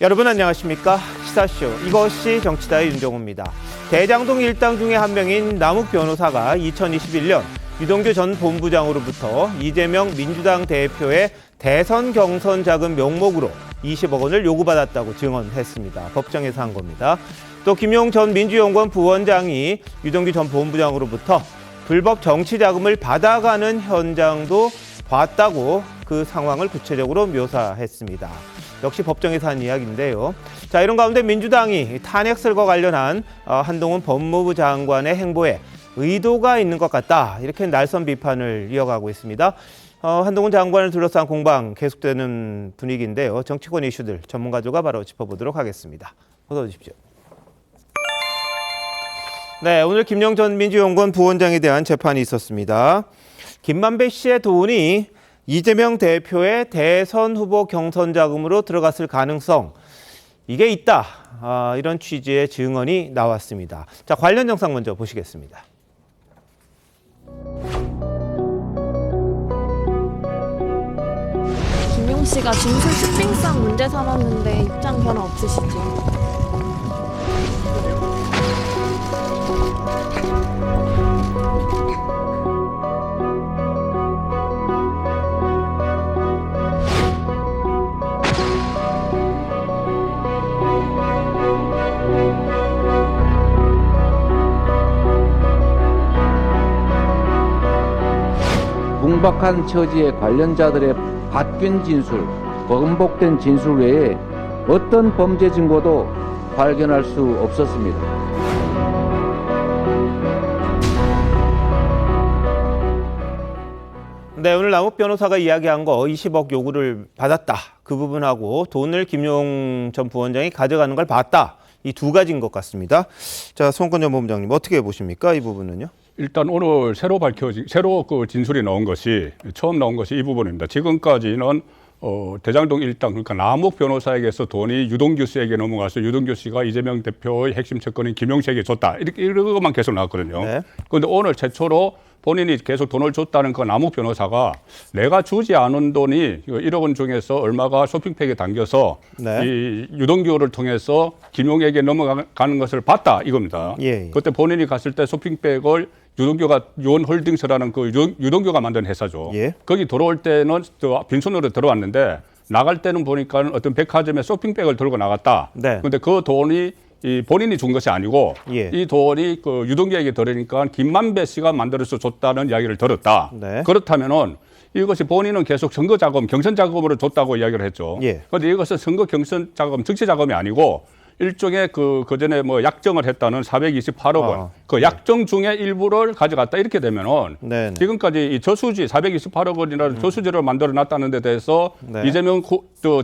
여러분 안녕하십니까? 시사쇼 이것이 정치다의 윤정호입니다. 대장동 일당 중에 한 명인 남욱 변호사가 2021년 유동규 전 본부장으로부터 이재명 민주당 대표의 대선 경선 자금 명목으로 20억 원을 요구받았다고 증언했습니다. 법정에서 한 겁니다. 또 김용 전 민주연구원 부원장이 유동규 전 본부장으로부터 불법 정치 자금을 받아가는 현장도 봤다고 그 상황을 구체적으로 묘사했습니다. 역시 법정에서 한 이야기인데요. 자, 이런 가운데 민주당이 탄핵설과 관련한 한동훈 법무부 장관의 행보에 의도가 있는 것 같다. 이렇게 날선 비판을 이어가고 있습니다. 한동훈 장관을 둘러싼 공방 계속되는 분위기인데요. 정치권 이슈들 전문가들과 바로 짚어보도록 하겠습니다. 어서 오십시오. 네, 오늘 김용 전 민주연구원 부원장에 대한 재판이 있었습니다. 김만배 씨의 돈이 이재명 대표의 대선 후보 경선 자금으로 들어갔을 가능성, 이게 있다. 이런 취지의 증언이 나왔습니다. 자, 관련 영상 먼저 보시겠습니다. 김용 씨가 진술 쇼핑상 문제 삼았는데 입장 변화 없으시죠? 궁박한 처지의 관련자들의 바뀐 진술, 번복된 진술 외에 어떤 범죄 증거도 발견할 수 없었습니다. 네, 오늘 남욱 변호사가 이야기한 거 20억 요구를 받았다. 그 부분하고 돈을 김용 전 부원장이 가져가는 걸 봤다. 이 두 가지인 것 같습니다. 자, 송건전 전 본부장님 어떻게 보십니까? 이 부분은요? 일단 오늘 새로 그 진술이 나온 것이 처음 나온 것이 이 부분입니다. 지금까지는 대장동 일당 그러니까 남욱 변호사에게서 돈이 유동규 씨에게 넘어가서 유동규 씨가 이재명 대표의 핵심 채권인 김용 씨에게 줬다. 이런 것만 계속 나왔거든요. 네. 그런데 오늘 최초로 본인이 계속 돈을 줬다는 그 남욱 변호사가 내가 주지 않은 돈이 1억 원 중에서 얼마가 쇼핑백에 담겨서 네. 이 유동규를 통해서 김용에게 넘어가는 것을 봤다 이겁니다. 예. 그때 본인이 갔을 때 쇼핑백을 유동규가 유원홀딩스라는 그 유동규가 만든 회사죠. 예. 거기 들어올 때는 빈손으로 들어왔는데 나갈 때는 보니까 어떤 백화점에 쇼핑백을 들고 나갔다. 네. 그런데 그 돈이 이 본인이 준 것이 아니고 예. 이 돈이 그 유동규에게 들으니까 김만배 씨가 만들어서 줬다는 이야기를 들었다. 네. 그렇다면은 이것이 본인은 계속 선거 자금, 경선 자금으로 줬다고 이야기를 했죠. 예. 그런데 이것은 선거 경선 자금, 정치 자금이 아니고 일종의 그 전에 뭐 약정을 했다는 428억 원, 그 약정 중에 일부를 가져갔다 이렇게 되면은 네네. 지금까지 이 저수지 428억 원이라는 저수지를 만들어 놨다는 데 대해서 네. 이재명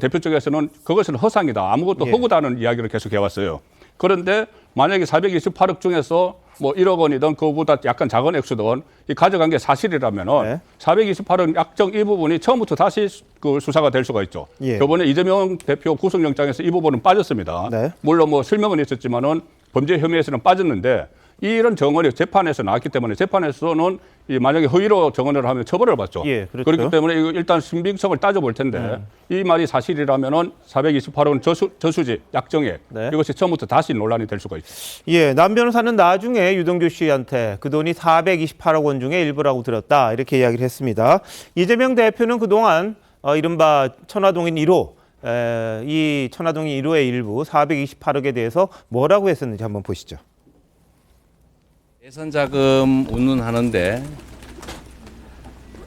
대표 쪽에서는 그것은 허상이다. 아무것도 예. 허구다는 이야기를 계속 해왔어요. 그런데 만약에 428억 중에서 뭐 1억 원이든 그보다 약간 작은 액수든 이 가져간 게 사실이라면은 네. 428억 약정 일부분이 처음부터 다시 그 수사가 될 수가 있죠. 예. 저번에 이재명 대표 구속영장에서 이 부분은 빠졌습니다. 네. 물론 뭐 설명은 있었지만은 범죄 혐의에서는 빠졌는데 이런 정언이 재판에서 나왔기 때문에 재판에서는 이 만약에 허위로 정언을 하면 처벌을 받죠. 예, 그렇죠. 그렇기 때문에 이거 일단 신빙성을 따져볼 텐데 이 말이 사실이라면은 428억은 저수지 약정액 네. 이것이 처음부터 다시 논란이 될 수가 있죠. 예, 남 변호사는 나중에 유동규 씨한테 그 돈이 428억 원 중에 일부라고 들었다. 이렇게 이야기를 했습니다. 이재명 대표는 그동안 이른바 천화동인 1호, 이 천화동인 1호의 일부 428억에 대해서 뭐라고 했었는지 한번 보시죠. 대선 자금 운운하는데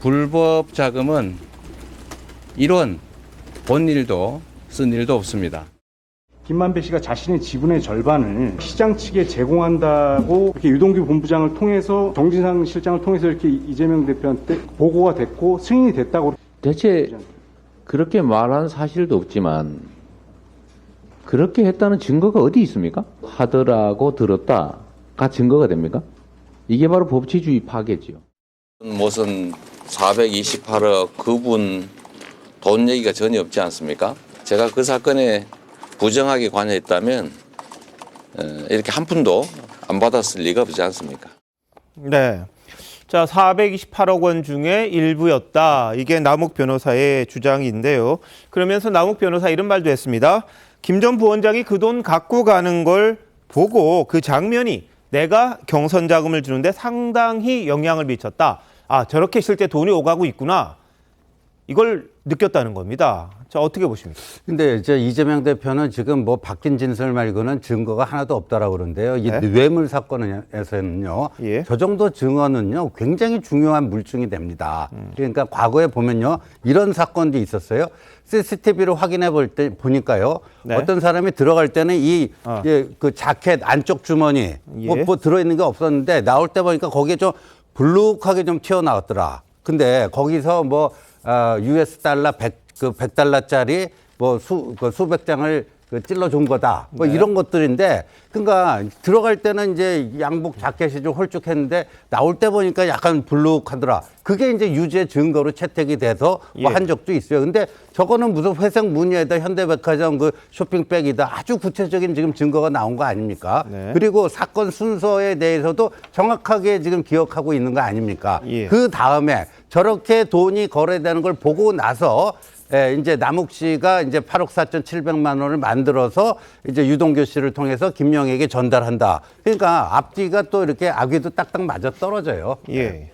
불법 자금은 이론 본 일도 쓴 일도 없습니다. 김만배 씨가 자신의 지분의 절반을 시장 측에 제공한다고 이렇게 유동규 본부장을 통해서 정진상 실장을 통해서 이렇게 이재명 대표한테 보고가 됐고 승인이 됐다고. 대체 그렇게 말한 사실도 없지만 그렇게 했다는 증거가 어디 있습니까? 하더라고 들었다가 증거가 됩니까? 이게 바로 법치주의 파괴지요. 무슨 428억 그분 돈 얘기가 전혀 없지 않습니까? 제가 그 사건에 부정하게 관여했다면 이렇게 한 푼도 안 받았을 리가 없지 않습니까? 네. 자, 428억 원 중에 일부였다. 이게 남욱 변호사의 주장인데요. 그러면서 남욱 변호사 이런 말도 했습니다. 김 전 부원장이 그 돈 갖고 가는 걸 보고 그 장면이 내가 경선 자금을 주는데 상당히 영향을 미쳤다. 아, 저렇게 실제 돈이 오가고 있구나. 이걸 느꼈다는 겁니다. 자, 어떻게 보십니까? 근데 이제 이재명 대표는 지금 뭐 바뀐 진술 말고는 증거가 하나도 없다라고 그러는데요. 이 네. 뇌물 사건에서는요. 예. 저 정도 증언은요. 굉장히 중요한 물증이 됩니다. 그러니까 과거에 보면요. 이런 사건도 있었어요. CCTV를 확인해 볼 때 보니까요. 네. 어떤 사람이 들어갈 때는 그 자켓 안쪽 주머니 예. 뭐 들어있는 게 없었는데 나올 때 보니까 거기에 좀 불룩하게 좀 튀어나왔더라. 근데 거기서 뭐 US 달러 100달러짜리 뭐 수백 장을 찔러준 거다. 뭐 네. 이런 것들인데, 그러니까 들어갈 때는 이제 양복 자켓이 좀 홀쭉했는데 나올 때 보니까 약간 불룩하더라. 그게 이제 유죄 증거로 채택이 돼서 뭐 예. 한 적도 있어요. 근데 저거는 무슨 회색 무늬에다 현대백화점 그 쇼핑백이다. 아주 구체적인 지금 증거가 나온 거 아닙니까? 네. 그리고 사건 순서에 대해서도 정확하게 지금 기억하고 있는 거 아닙니까? 예. 그 다음에 저렇게 돈이 거래되는 걸 보고 나서 이제 남욱 씨가 이제 8억 4,700만 원을 만들어서 이제 유동규 씨를 통해서 김영에게 전달한다. 그러니까 앞뒤가 또 이렇게 아귀도 딱딱 맞아 떨어져요. 예.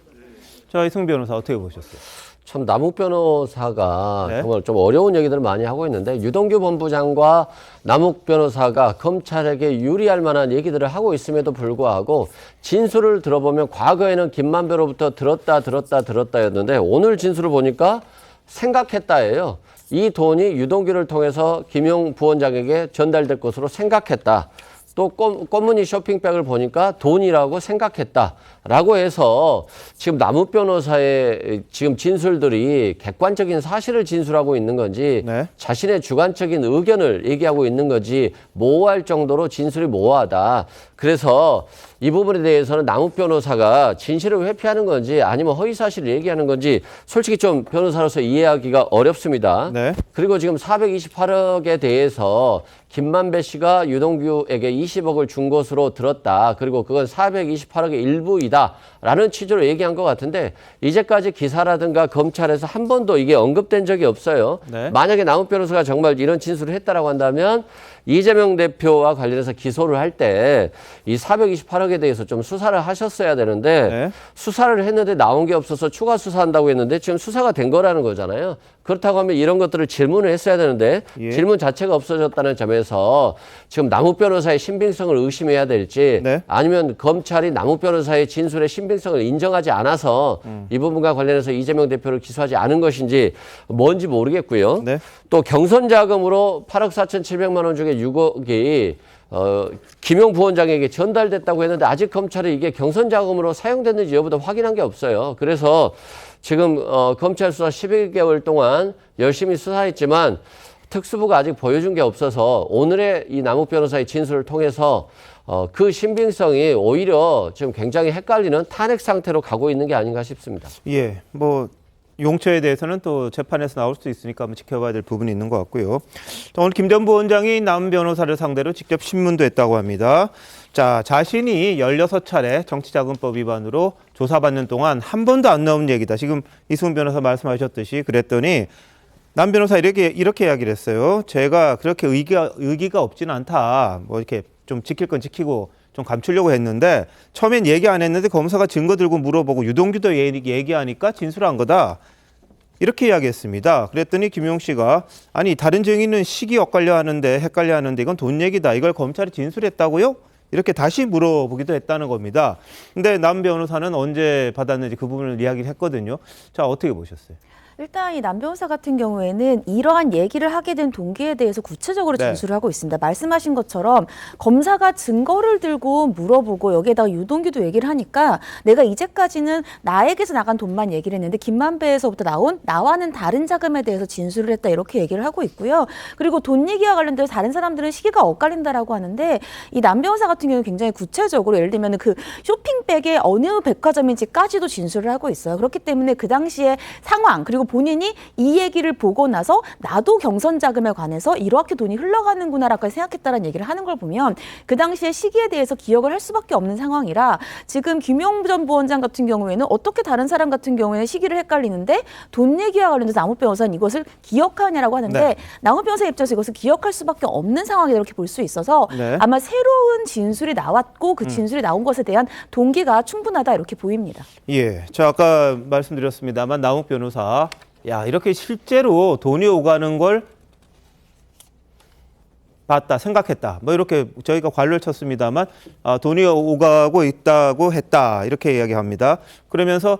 자, 이승 변호사 어떻게 보셨어요? 참 남욱 변호사가 네. 정말 좀 어려운 얘기들을 많이 하고 있는데 유동규 본부장과 남욱 변호사가 검찰에게 유리할 만한 얘기들을 하고 있음에도 불구하고 진술을 들어보면 과거에는 김만배로부터 들었다였는데 오늘 진술을 보니까 생각했다예요. 이 돈이 유동규를 통해서 김용 부원장에게 전달될 것으로 생각했다. 또 꽃무늬 쇼핑백을 보니까 돈이라고 생각했다라고 해서 지금 남욱 변호사의 지금 진술들이 객관적인 사실을 진술하고 있는 건지 네. 자신의 주관적인 의견을 얘기하고 있는 건지 모호할 정도로 진술이 모호하다. 그래서 이 부분에 대해서는 남욱 변호사가 진실을 회피하는 건지 아니면 허위사실을 얘기하는 건지 솔직히 좀 변호사로서 이해하기가 어렵습니다. 네. 그리고 지금 428억에 대해서 김만배 씨가 유동규에게 20억을 준 것으로 들었다. 그리고 그건 428억의 일부이다라는 취지로 얘기한 것 같은데 이제까지 기사라든가 검찰에서 한 번도 이게 언급된 적이 없어요. 네. 만약에 남욱 변호사가 정말 이런 진술을 했다라고 한다면 이재명 대표와 관련해서 기소를 할 때 이 428억에 대해서 좀 수사를 하셨어야 되는데 네. 수사를 했는데 나온 게 없어서 추가 수사한다고 했는데 지금 수사가 된 거라는 거잖아요. 그렇다고 하면 이런 것들을 질문을 했어야 되는데 예. 질문 자체가 없어졌다는 점에서 지금 남욱 변호사의 신빙성을 의심해야 될지 네. 아니면 검찰이 남욱 변호사의 진술의 신빙성을 인정하지 않아서 이 부분과 관련해서 이재명 대표를 기소하지 않은 것인지 뭔지 모르겠고요. 네. 또 경선 자금으로 8억 4,700만 원 중에 6억이 김용 부원장에게 전달됐다고 했는데 아직 검찰이 이게 경선 자금으로 사용됐는지 여부도 확인한 게 없어요. 그래서 지금 검찰 수사 11개월 동안 열심히 수사했지만 특수부가 아직 보여준 게 없어서 오늘의 이 남욱 변호사의 진술을 통해서 그 신빙성이 오히려 지금 굉장히 헷갈리는 탄핵 상태로 가고 있는 게 아닌가 싶습니다. 예, 뭐 용처에 대해서는 또 재판에서 나올 수 있으니까 한번 지켜봐야 될 부분이 있는 것 같고요. 오늘 김 전 부원장이 남 변호사를 상대로 직접 신문도 했다고 합니다. 자, 자신이 16차례 정치자금법 위반으로 조사받는 동안 한 번도 안 나온 얘기다. 지금 이승훈 변호사 말씀하셨듯이 그랬더니 남 변호사 이렇게 이야기를 했어요. 제가 그렇게 의기가 없지는 않다. 뭐 이렇게 좀 지킬 건 지키고 좀 감추려고 했는데 처음엔 얘기 안 했는데 검사가 증거 들고 물어보고 유동규도 얘기하니까 진술한 거다. 이렇게 이야기했습니다. 그랬더니 김용 씨가 아니 다른 증인은 시기 엇갈려 하는데 헷갈려 하는데 이건 돈 얘기다. 이걸 검찰이 진술했다고요? 이렇게 다시 물어보기도 했다는 겁니다. 근데 남 변호사는 언제 받았는지 그 부분을 이야기를 했거든요. 자, 어떻게 보셨어요? 일단 이 남 변호사 같은 경우에는 이러한 얘기를 하게 된 동기에 대해서 구체적으로 네. 진술을 하고 있습니다. 말씀하신 것처럼 검사가 증거를 들고 물어보고 여기에다가 유동규도 얘기를 하니까 내가 이제까지는 나에게서 나간 돈만 얘기를 했는데 김만배에서부터 나와는 다른 자금에 대해서 진술을 했다 이렇게 얘기를 하고 있고요. 그리고 돈 얘기와 관련돼서 다른 사람들은 시기가 엇갈린다라고 하는데 이 남 변호사 같은 경우는 굉장히 구체적으로 예를 들면 그 쇼핑백에 어느 백화점인지까지도 진술을 하고 있어요. 그렇기 때문에 그 당시의 상황 그리고 그리고 본인이 이 얘기를 보고 나서 나도 경선 자금에 관해서 이렇게 돈이 흘러가는구나라고 생각했다는 얘기를 하는 걸 보면 그 당시의 시기에 대해서 기억을 할 수밖에 없는 상황이라 지금 김용 전 부원장 같은 경우에는 어떻게 다른 사람 같은 경우에는 시기를 헷갈리는데 돈 얘기와 관련해서 남욱 변호사는 이것을 기억하냐라고 하는데 네. 남욱 변호사 입장에서 이것을 기억할 수밖에 없는 상황이다 이렇게 볼 수 있어서 네. 아마 새로운 진술이 나왔고 그 진술이 나온 것에 대한 동기가 충분하다 이렇게 보입니다. 예, 저 아까 말씀드렸습니다만 남욱 변호사, 야 이렇게 실제로 돈이 오가는 걸 봤다, 생각했다. 뭐 이렇게 저희가 관료를 쳤습니다만 돈이 오가고 있다고 했다 이렇게 이야기합니다. 그러면서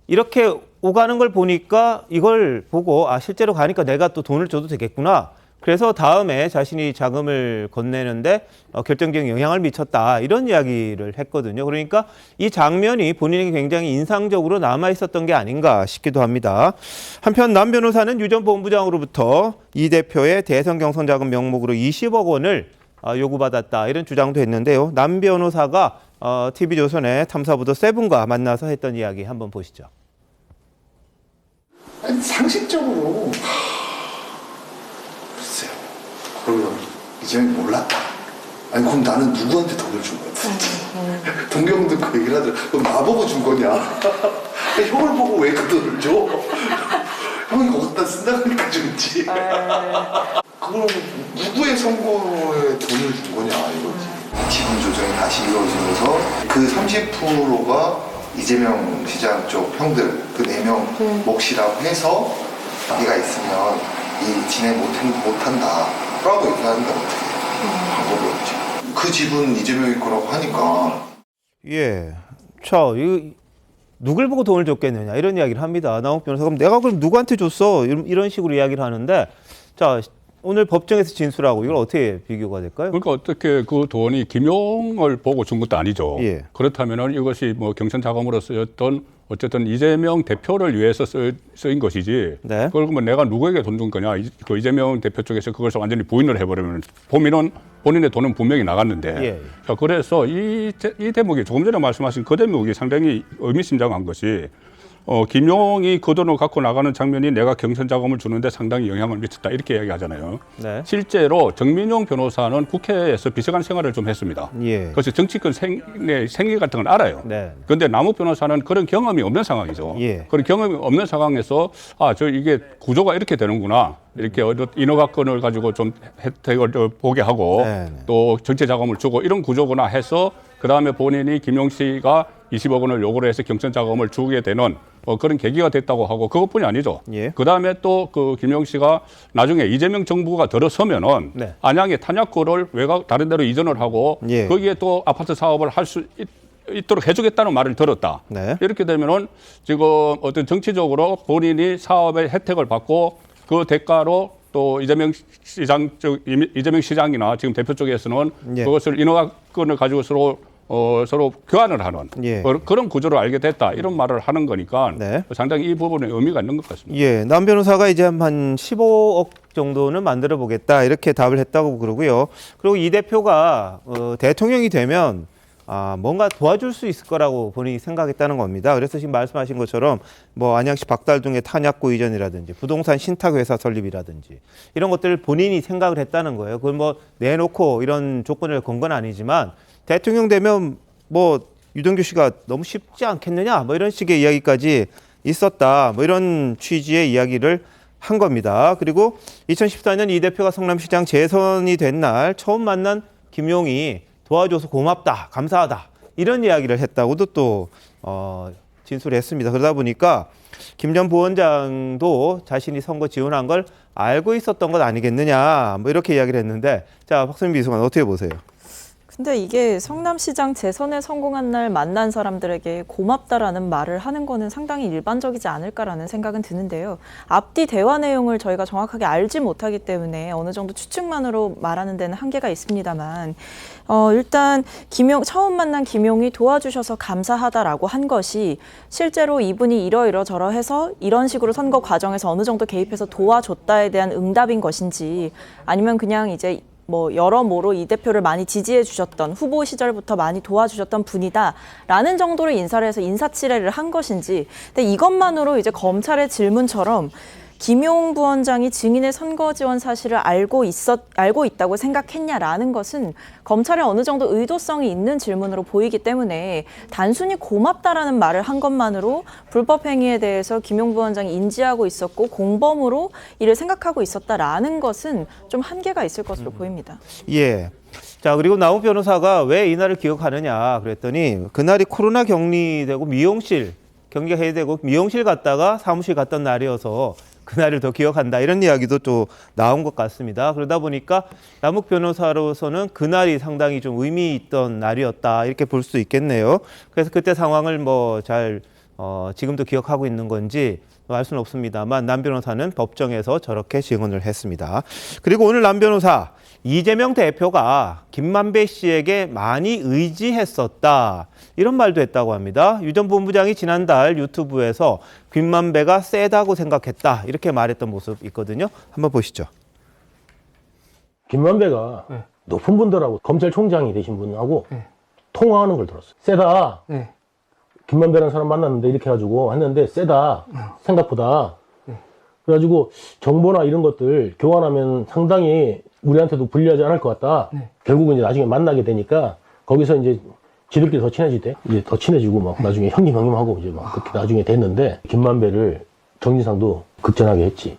이렇게 오가는 걸 보니까 이걸 보고 실제로 가니까 내가 또 돈을 줘도 되겠구나. 그래서 다음에 자신이 자금을 건네는데 결정적인 영향을 미쳤다 이런 이야기를 했거든요. 그러니까 이 장면이 본인에게 굉장히 인상적으로 남아 있었던 게 아닌가 싶기도 합니다. 한편 남 변호사는 유 전 본부장으로부터 이 대표의 대선 경선 자금 명목으로 20억 원을 요구받았다 이런 주장도 했는데요. 남 변호사가 TV조선의 탐사보도 세븐과 만나서 했던 이야기 한번 보시죠. 아니, 상식적으로 글쎄요. 그러면 이재명이 몰랐다. 아니 그럼 나는 누구한테 돈을 준 거야? 동경도 그 얘기를 하더라. 그럼 나보고 준 거냐? 형을 보고 왜 그 돈을 줘? 형이 거기다 쓴다 그러니까 줬지. 그럼 누구의 선거에 돈을 준 거냐 이거지. 지분 조정이 다시 이루어지면서 그 30%가 이재명 시장 쪽 형들 그 4명 몫이라고 해서 네가 있으면 이 진행 못한다 라고 얘기하는데 어떻게 방법이 없지. 그 집은 이재명이 거라고 하니까. 예, 자, 이거 누굴 보고 돈을 줬겠느냐 이런 이야기를 합니다. 남욱 변호사가 내가 그럼 누구한테 줬어? 이런 식으로 이야기를 하는데 자 오늘 법정에서 진술하고 이걸 어떻게 비교가 될까요? 그러니까 어떻게 그 돈이 김용을 보고 준 것도 아니죠. 예. 그렇다면은 이것이 뭐 경선 자금으로 쓰였던 어쨌든 이재명 대표를 위해서 쓰인 것이지. 네. 그걸 그러면 내가 누구에게 돈 준 거냐? 그 이재명 대표 쪽에서 그것을 완전히 부인을 해버리면 보면은 본인의 돈은 분명히 나갔는데. 예. 자, 그래서 이 대목이 조금 전에 말씀하신 그 대목이 상당히 의미심장한 것이. 김용이 그 돈을 갖고 나가는 장면이 내가 경선 자금을 주는데 상당히 영향을 미쳤다 이렇게 이야기하잖아요. 네. 실제로 정민용 변호사는 국회에서 비서관 생활을 좀 했습니다. 예. 그래서 정치권 생리 같은 건 알아요. 네. 그런데 남욱 변호사는 그런 경험이 없는 상황이죠. 예. 그런 경험이 없는 상황에서 이게 구조가 이렇게 되는구나. 이렇게 인허가권을 가지고 좀 혜택을 보게 하고 네. 또 정치 자금을 주고 이런 구조구나 해서 그다음에 본인이 김용 씨가 20억 원을 요구를 해서 경선 자금을 주게 되는 그런 계기가 됐다고 하고 그것뿐이 아니죠. 예. 그다음에 또 그 김용 씨가 나중에 이재명 정부가 들어서면은 네. 안양의 탄약고를 다른 데로 이전을 하고 예. 거기에 또 아파트 사업을 할 수 있도록 해주겠다는 말을 들었다. 네. 이렇게 되면은 지금 어떤 정치적으로 본인이 사업의 혜택을 받고 그 대가로 또 이재명 시장이나 지금 대표 쪽에서는 예. 그것을 인허가권을 가지고 서로 교환을 하는 예. 그런 구조를 알게 됐다 이런 말을 하는 거니까 네. 상당히 이 부분에 의미가 있는 것 같습니다. 예, 남 변호사가 이제 한 15억 정도는 만들어 보겠다 이렇게 답을 했다고 그러고요. 그리고 이 대표가 대통령이 되면 뭔가 도와줄 수 있을 거라고 본인이 생각했다는 겁니다. 그래서 지금 말씀하신 것처럼 뭐 안양시 박달동의 탄약고 이전이라든지 부동산 신탁회사 설립이라든지 이런 것들을 본인이 생각을 했다는 거예요. 그걸 뭐 내놓고 이런 조건을 건 건 아니지만 대통령 되면 뭐 유동규 씨가 너무 쉽지 않겠느냐 뭐 이런 식의 이야기까지 있었다 뭐 이런 취지의 이야기를 한 겁니다. 그리고 2014년 이 대표가 성남시장 재선이 된 날 처음 만난 김용이 도와줘서 고맙다, 감사하다 이런 이야기를 했다고도 또 진술했습니다. 그러다 보니까 김 전 부원장도 자신이 선거 지원한 걸 알고 있었던 것 아니겠느냐 뭐 이렇게 이야기를 했는데 자 박선민 비서관 어떻게 보세요? 근데 이게 성남시장 재선에 성공한 날 만난 사람들에게 고맙다라는 말을 하는 거는 상당히 일반적이지 않을까라는 생각은 드는데요. 앞뒤 대화 내용을 저희가 정확하게 알지 못하기 때문에 어느 정도 추측만으로 말하는 데는 한계가 있습니다만 일단 처음 만난 김용이 도와주셔서 감사하다라고 한 것이 실제로 이분이 이러저러해서 이런 식으로 선거 과정에서 어느 정도 개입해서 도와줬다에 대한 응답인 것인지 아니면 그냥 이제 뭐 여러모로 이 대표를 많이 지지해 주셨던 후보 시절부터 많이 도와주셨던 분이다라는 정도로 인사를 해서 인사치레를 한 것인지, 근데 이것만으로 이제 검찰의 질문처럼 김용 부원장이 증인의 선거 지원 사실을 알고 있다고 생각했냐라는 것은 검찰의 어느 정도 의도성이 있는 질문으로 보이기 때문에 단순히 고맙다라는 말을 한 것만으로 불법 행위에 대해서 김용 부원장이 인지하고 있었고 공범으로 이를 생각하고 있었다라는 것은 좀 한계가 있을 것으로 보입니다. 예. 자, 그리고 남욱 변호사가 왜 이날을 기억하느냐 그랬더니 그날이 코로나 격리되고 미용실 격리가 해제되고 미용실 갔다가 사무실 갔던 날이어서 그날을 더 기억한다 이런 이야기도 또 나온 것 같습니다. 그러다 보니까 남욱 변호사로서는 그날이 상당히 좀 의미 있던 날이었다 이렇게 볼 수 있겠네요. 그래서 그때 상황을 뭐 잘 지금도 기억하고 있는 건지 알 수는 없습니다만 남 변호사는 법정에서 저렇게 증언을 했습니다. 그리고 오늘 남 변호사 이재명 대표가 김만배 씨에게 많이 의지했었다 이런 말도 했다고 합니다. 유 전 본부장이 지난달 유튜브에서 김만배가 세다고 생각했다 이렇게 말했던 모습 있거든요. 한번 보시죠. 김만배가 높은 분들하고 검찰총장이 되신 분하고 통화하는 걸 들었어요. 세다. 김만배라는 사람 만났는데 이렇게 해가지고 했는데 세다. 생각보다. 그래가지고 정보나 이런 것들 교환하면 상당히 우리한테도 불리하지 않을 것 같다. 결국은 이제 나중에 만나게 되니까 거기서 이제 지들끼리 더 친해지대. 이제 더 친해지고 막 나중에 형님 하고 이제 막 그렇게 나중에 됐는데 김만배를 정진상도 극전하게 했지.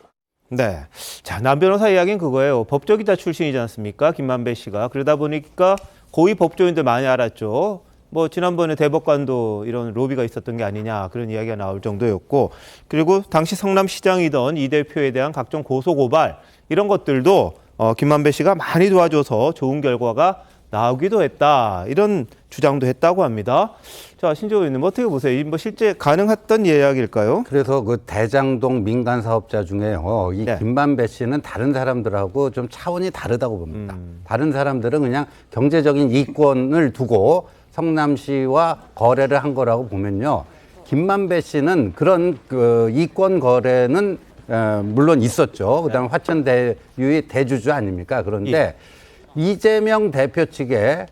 네. 자, 남 변호사 이야기는 그거예요. 법조기자 출신이지 않습니까? 김만배 씨가. 그러다 보니까 고위 법조인들 많이 알았죠. 뭐 지난번에 대법관도 이런 로비가 있었던 게 아니냐 그런 이야기가 나올 정도였고, 그리고 당시 성남시장이던 이 대표에 대한 각종 고소고발 이런 것들도 김만배 씨가 많이 도와줘서 좋은 결과가 나오기도 했다 이런 주장도 했다고 합니다. 자, 신재호 의원님 어떻게 보세요? 뭐 실제 가능했던 이야기일까요? 그래서 그 대장동 민간 사업자 중에요. 이 김만배 씨는 다른 사람들하고 좀 차원이 다르다고 봅니다. 다른 사람들은 그냥 경제적인 이권을 두고 성남시와 거래를 한 거라고 보면요. 김만배 씨는 그런 그 이권 거래는 물론 있었죠. 그다음에 화천대유의 대주주 아닙니까? 그런데 이재명 대표 측에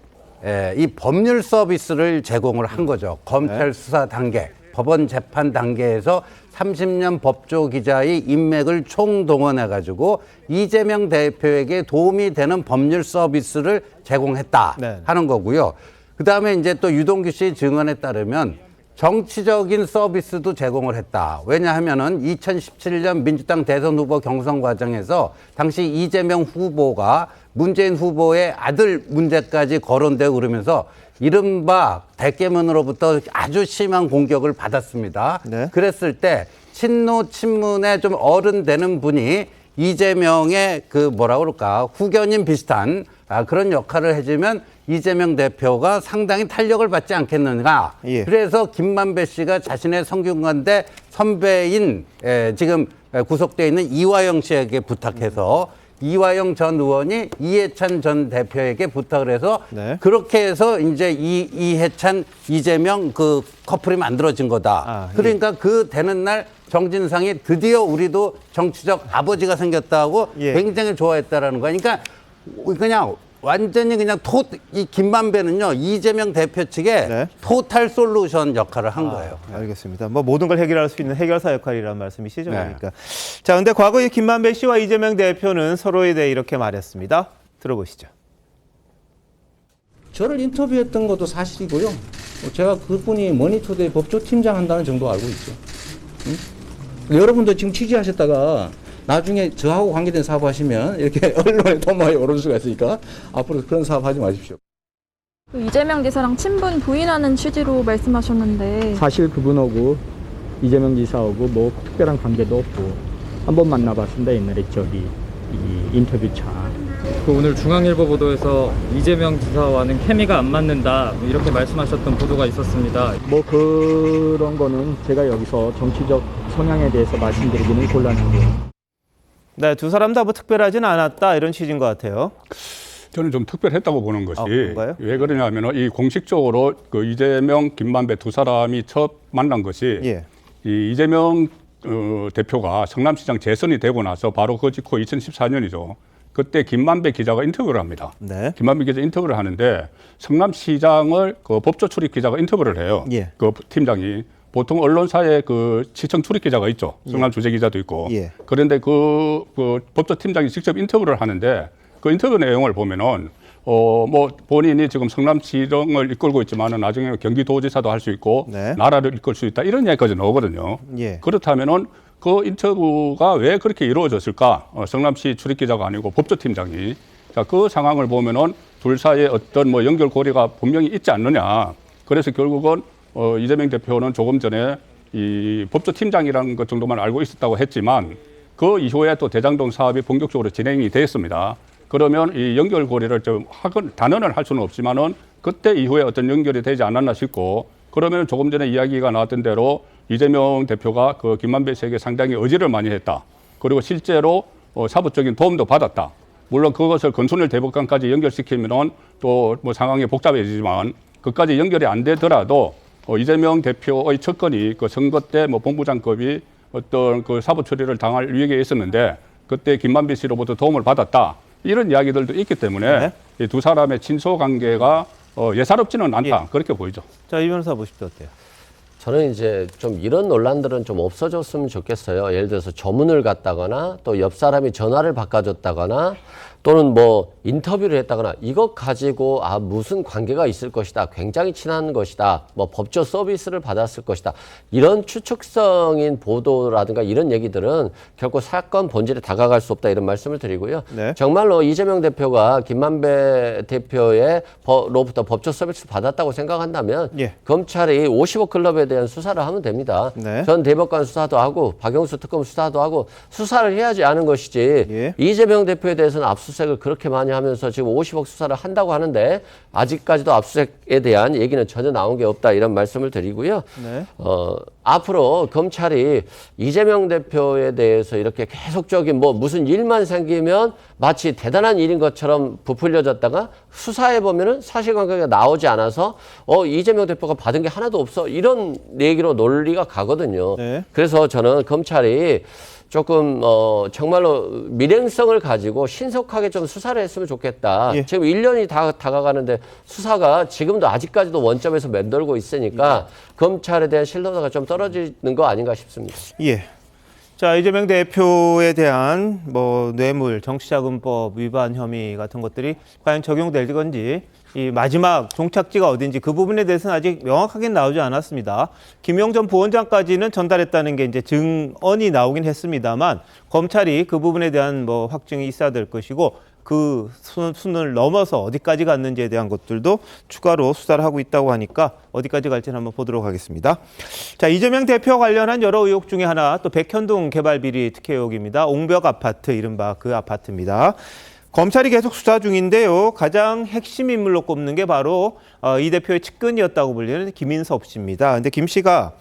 이 법률 서비스를 제공을 한 거죠. 검찰 수사 단계, 법원 재판 단계에서 30년 법조 기자의 인맥을 총동원해가지고 이재명 대표에게 도움이 되는 법률 서비스를 제공했다 하는 거고요. 그다음에 이제 또 유동규 씨 증언에 따르면 정치적인 서비스도 제공을 했다. 왜냐하면은 2017년 민주당 대선 후보 경선 과정에서 당시 이재명 후보가 문재인 후보의 아들 문제까지 거론되고 그러면서 이른바 대깨문으로부터 아주 심한 공격을 받았습니다. 그랬을 때 친노 친문에 좀 어른 되는 분이 이재명의 그 뭐라 그럴까 후견인 비슷한 그런 역할을 해주면 이재명 대표가 상당히 탄력을 받지 않겠는가. 그래서 김만배 씨가 자신의 성균관대 선배인 지금 구속되어 있는 이화영 씨에게 부탁해서 이화영 전 의원이 이해찬 전 대표에게 부탁을 해서 그렇게 해서 이제 이해찬 이재명 그 커플이 만들어진 거다. 그러니까 그 되는 날 정진상이 드디어 우리도 정치적 아버지가 생겼다고 굉장히 좋아했다라는 거야. 그러니까 그냥 완전히 그냥 이 김만배는요 이재명 대표 측에 토탈 솔루션 역할을 한 거예요. 알겠습니다. 뭐 모든 걸 해결할 수 있는 해결사 역할이라는 말씀이시죠, 그러니까. 자, 근데 과거에 김만배 씨와 이재명 대표는 서로에 대해 이렇게 말했습니다. 들어보시죠. 저를 인터뷰했던 것도 사실이고요. 제가 그분이 머니투데이 법조팀장 한다는 정도 알고 있죠. 여러분도 지금 취재하셨다가 나중에 저하고 관계된 사업 하시면 이렇게 언론에 더 많이 오를 수가 있으니까 앞으로 그런 사업 하지 마십시오. 이재명 지사랑 친분 부인하는 취지로 말씀하셨는데 사실 그분하고 이재명 지사하고 뭐 특별한 관계도 없고 한 번 만나봤습니다. 옛날에 저기 이 인터뷰 차. 그 오늘 중앙일보 보도에서 이재명 지사와는 케미가 안 맞는다 이렇게 말씀하셨던 보도가 있었습니다. 뭐 그런 거는 제가 여기서 정치적 성향에 대해서 말씀드리기는 곤란하고요. 네, 두 사람 다 뭐 특별하진 않았다 이런 취지인 것 같아요. 저는 좀 특별했다고 보는 것이 왜 그러냐면 이 공식적으로 그 이재명, 김만배 두 사람이 첫 만난 것이 이 이재명 대표가 성남시장 재선이 되고 나서 바로 그 직후 2014년이죠. 그때 김만배 기자가 인터뷰를 합니다. 네. 김만배 기자 인터뷰를 하는데 성남시장을 그 법조 출입 기자가 인터뷰를 해요. 예. 그 팀장이. 보통 언론사에 그 시청 출입 기자가 있죠. 성남 주재 기자도 있고. 예. 그런데 그 법조 팀장이 직접 인터뷰를 하는데 그 인터뷰 내용을 보면은 뭐 본인이 지금 성남시정을 이끌고 있지만은 나중에 경기도지사도 할 수 있고 네. 나라를 이끌 수 있다 이런 이야기까지 나오거든요. 예. 그렇다면은 그 인터뷰가 왜 그렇게 이루어졌을까? 성남시 출입 기자가 아니고 법조 팀장이. 자, 그 상황을 보면은 둘 사이에 어떤 뭐 연결고리가 분명히 있지 않느냐. 그래서 결국은 이재명 대표는 조금 전에 이 법조 팀장이라는 것 정도만 알고 있었다고 했지만 그 이후에 또 대장동 사업이 본격적으로 진행이 됐습니다. 그러면 이 연결고리를 좀 단언을 할 수는 없지만은 그때 이후에 어떤 연결이 되지 않았나 싶고 그러면 조금 전에 이야기가 나왔던 대로 이재명 대표가 그 김만배 씨에게 상당히 의지를 많이 했다. 그리고 실제로 사법적인 도움도 받았다. 물론 그것을 건순일 대법관까지 연결시키면은 또 뭐 상황이 복잡해지지만 그까지 연결이 안 되더라도 이재명 대표의 측근이 그 선거 때 뭐 본부장급이 어떤 그 사법 처리를 당할 위기에 있었는데 그때 김만배 씨로부터 도움을 받았다. 이런 이야기들도 있기 때문에 네. 이 두 사람의 친소 관계가 예사롭지는 않다. 그렇게 보이죠. 자, 이 변호사 보십시오. 어때요? 저는 이제 좀 이런 논란들은 좀 없어졌으면 좋겠어요. 예를 들어서 조문을 갔다거나 또 옆 사람이 전화를 바꿔줬다거나 또는 뭐 인터뷰를 했다거나 이것 가지고 무슨 관계가 있을 것이다. 굉장히 친한 것이다. 뭐 법조 서비스를 받았을 것이다. 이런 추측성인 보도라든가 이런 얘기들은 결코 사건 본질에 다가갈 수 없다. 이런 말씀을 드리고요. 네. 정말로 이재명 대표가 김만배 대표의 로부터 법조 서비스를 받았다고 생각한다면 예. 검찰이 50억 클럽에 대한 수사를 하면 됩니다. 네. 전 대법관 수사도 하고 박영수 특검 수사도 하고 수사를 해야지 하는 것이지 예. 이재명 대표에 대해서는 압수수색을 그렇게 많이 하면서 지금 50억 수사를 한다고 하는데 아직까지도 압수수색에 대한 얘기는 전혀 나온 게 없다 이런 말씀을 드리고요. 네. 앞으로 검찰이 이재명 대표에 대해서 이렇게 계속적인 뭐 무슨 일만 생기면 마치 대단한 일인 것처럼 부풀려졌다가 수사해 보면은 사실관계가 나오지 않아서 이재명 대표가 받은 게 하나도 없어 이런 얘기로 논리가 가거든요. 네. 그래서 저는 검찰이 조금 정말로 밀행성을 가지고 신속하게 좀 수사를 했으면 좋겠다. 예. 지금 1년이 다가가는데 수사가 지금도 아직까지도 원점에서 맴돌고 있으니까 검찰에 대한 신뢰도가 좀 떨어지는 거 아닌가 싶습니다. 예. 자, 이재명 대표에 대한 뭐 뇌물, 정치자금법 위반 혐의 같은 것들이 과연 적용될 건지 이 마지막 종착지가 어딘지 그 부분에 대해서는 아직 명확하게 나오지 않았습니다. 김영 전 부원장까지는 전달했다는 게 이제 증언이 나오긴 했습니다만 검찰이 그 부분에 대한 뭐 확증이 있어야 될 것이고 그 순을 넘어서 어디까지 갔는지에 대한 것들도 추가로 수사를 하고 있다고 하니까 어디까지 갈지는 한번 보도록 하겠습니다. 자, 이재명 대표 관련한 여러 의혹 중에 하나 또 백현동 개발 비리 특혜 의혹입니다. 옹벽 아파트 이른바 그 아파트입니다. 검찰이 계속 수사 중인데요. 가장 핵심 인물로 꼽는 게 바로 이 대표의 측근이었다고 불리는 김인섭 씨입니다. 근데 김 씨가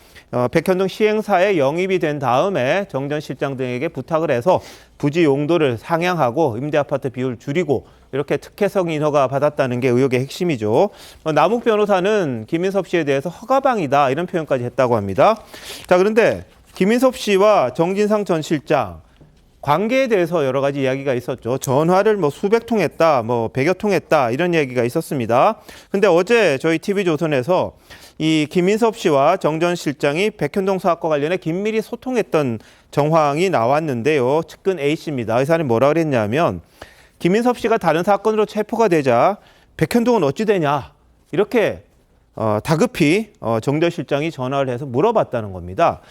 백현동 시행사에 영입이 된 다음에 정 전 실장 등에게 부탁을 해서 부지 용도를 상향하고 임대아파트 비율을 줄이고 이렇게 특혜성 인허가 받았다는 게 의혹의 핵심이죠. 남욱 변호사는 김인섭 씨에 대해서 허가방이다 이런 표현까지 했다고 합니다. 자, 그런데 김인섭 씨와 정진상 전 실장 관계에 대해서 여러 가지 이야기가 있었죠. 전화를 뭐 수백 통 했다, 뭐 100여 통 했다 이런 이야기가 있었습니다. 근데 어제 저희 TV조선에서 이 김인섭 씨와 정 전 실장이 백현동 사업과 관련해 긴밀히 소통했던 정황이 나왔는데요. 측근 A 씨입니다. 이 사람이 뭐라 그랬냐면 김인섭 씨가 다른 사건으로 체포가 되자 백현동은 어찌 되냐 이렇게 다급히 정 전 실장이 전화를 해서 물어봤다는 겁니다.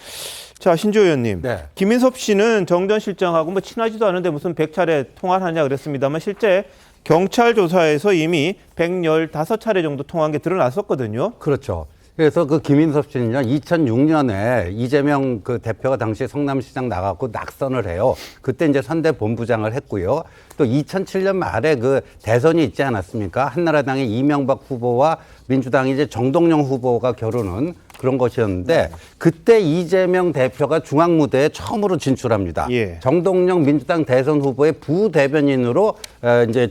자, 신조 의원님. 네. 김인섭 씨는 정 전 실장하고 뭐 친하지도 않은데 무슨 100차례 통화를 하냐 그랬습니다만 실제 경찰 조사에서 이미 115차례 정도 통화한 게 드러났었거든요. 그렇죠. 그래서 그 김인섭 씨는요, 2006년에 이재명 그 대표가 당시 성남시장 나가고 낙선을 해요. 그때 이제 선대본부장을 했고요. 또 2007년 말에 그 대선이 있지 않았습니까? 한나라당의 이명박 후보와 민주당의 이제 정동영 후보가 겨루는 그런 것이었는데 그때 이재명 대표가 중앙무대에 처음으로 진출합니다. 예. 정동영 민주당 대선 후보의 부대변인으로 이제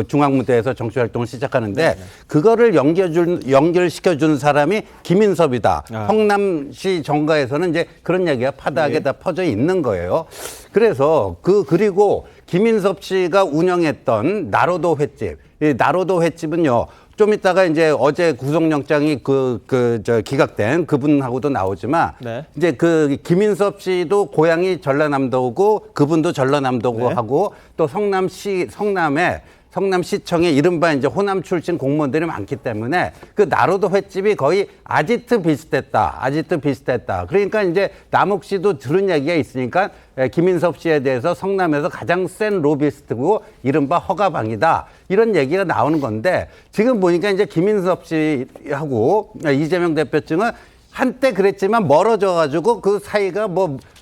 중앙무대에서 정치 활동을 시작하는데 그거를 연결시켜준 사람이 김인섭이다. 성남시 정가에서는 이제 그런 얘기가 파다하게 다 퍼져 있는 거예요. 그래서 그리고 김인섭 씨가 운영했던 나로도 횟집, 이 나로도 횟집은요. 좀 이따가 이제 어제 구속영장이 기각된 그분하고도 나오지만 이제 그 김인섭 씨도 고향이 전라남도고 그분도 전라남도고 하고 또 성남시청에 이른바 이제 호남 출신 공무원들이 많기 때문에 그 나로도 횟집이 거의 아지트 비슷했다. 그러니까 이제 남욱 씨도 들은 얘기가 있으니까 김인섭 씨에 대해서 성남에서 가장 센 로비스트고 이른바 허가방이다. 이런 얘기가 나오는 건데 지금 보니까 이제 김인섭 씨하고 이재명 대표 측은 한때 그랬지만 멀어져 가지고 그 사이가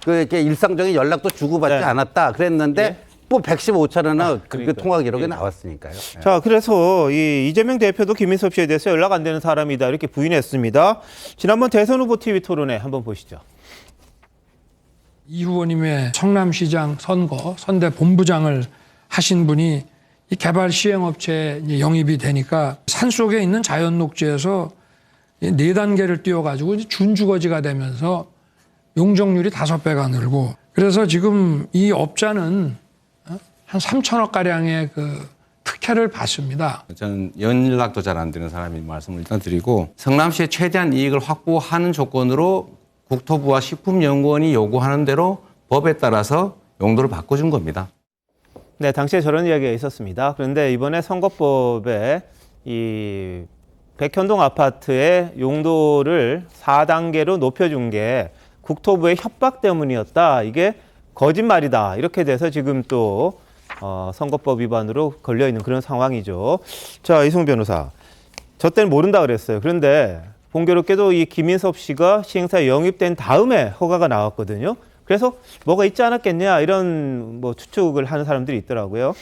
이렇게 일상적인 연락도 주고받지 않았다. 그랬는데 뭐 115차 원은 그 통화 기록에 나왔으니까요. 자, 그래서 이 이재명 대표도 김인섭 씨에 대해서 연락 안 되는 사람이다 이렇게 부인했습니다. 지난번 대선 후보 TV 토론회 한번 보시죠. 이 후보님의 성남시장 선대 본부장을 하신 분이 이 개발 시행업체에 영입이 되니까 산속에 있는 자연 녹지에서 4단계를 띄워가지고 준주거지가 되면서 용적률이 5배가 늘고 그래서 지금 이 업자는 한 3천억 가량의 그 특혜를 받습니다. 저는 연락도 잘 안 되는 사람이 말씀을 일단 드리고 성남시의 최대한 이익을 확보하는 조건으로 국토부와 식품연구원이 요구하는 대로 법에 따라서 용도를 바꿔준 겁니다. 네, 당시에 저런 이야기가 있었습니다. 그런데 이번에 선거법에 이 백현동 아파트의 용도를 4단계로 높여준 게 국토부의 협박 때문이었다. 이게 거짓말이다. 이렇게 돼서 지금 또 선거법 위반으로 걸려있는 그런 상황이죠. 자, 이승훈 변호사. 저 때는 모른다 그랬어요. 그런데 공교롭게도 이 김인섭 씨가 시행사에 영입된 다음에 허가가 나왔거든요. 그래서 뭐가 있지 않았겠냐 이런 추측을 하는 사람들이 있더라고요.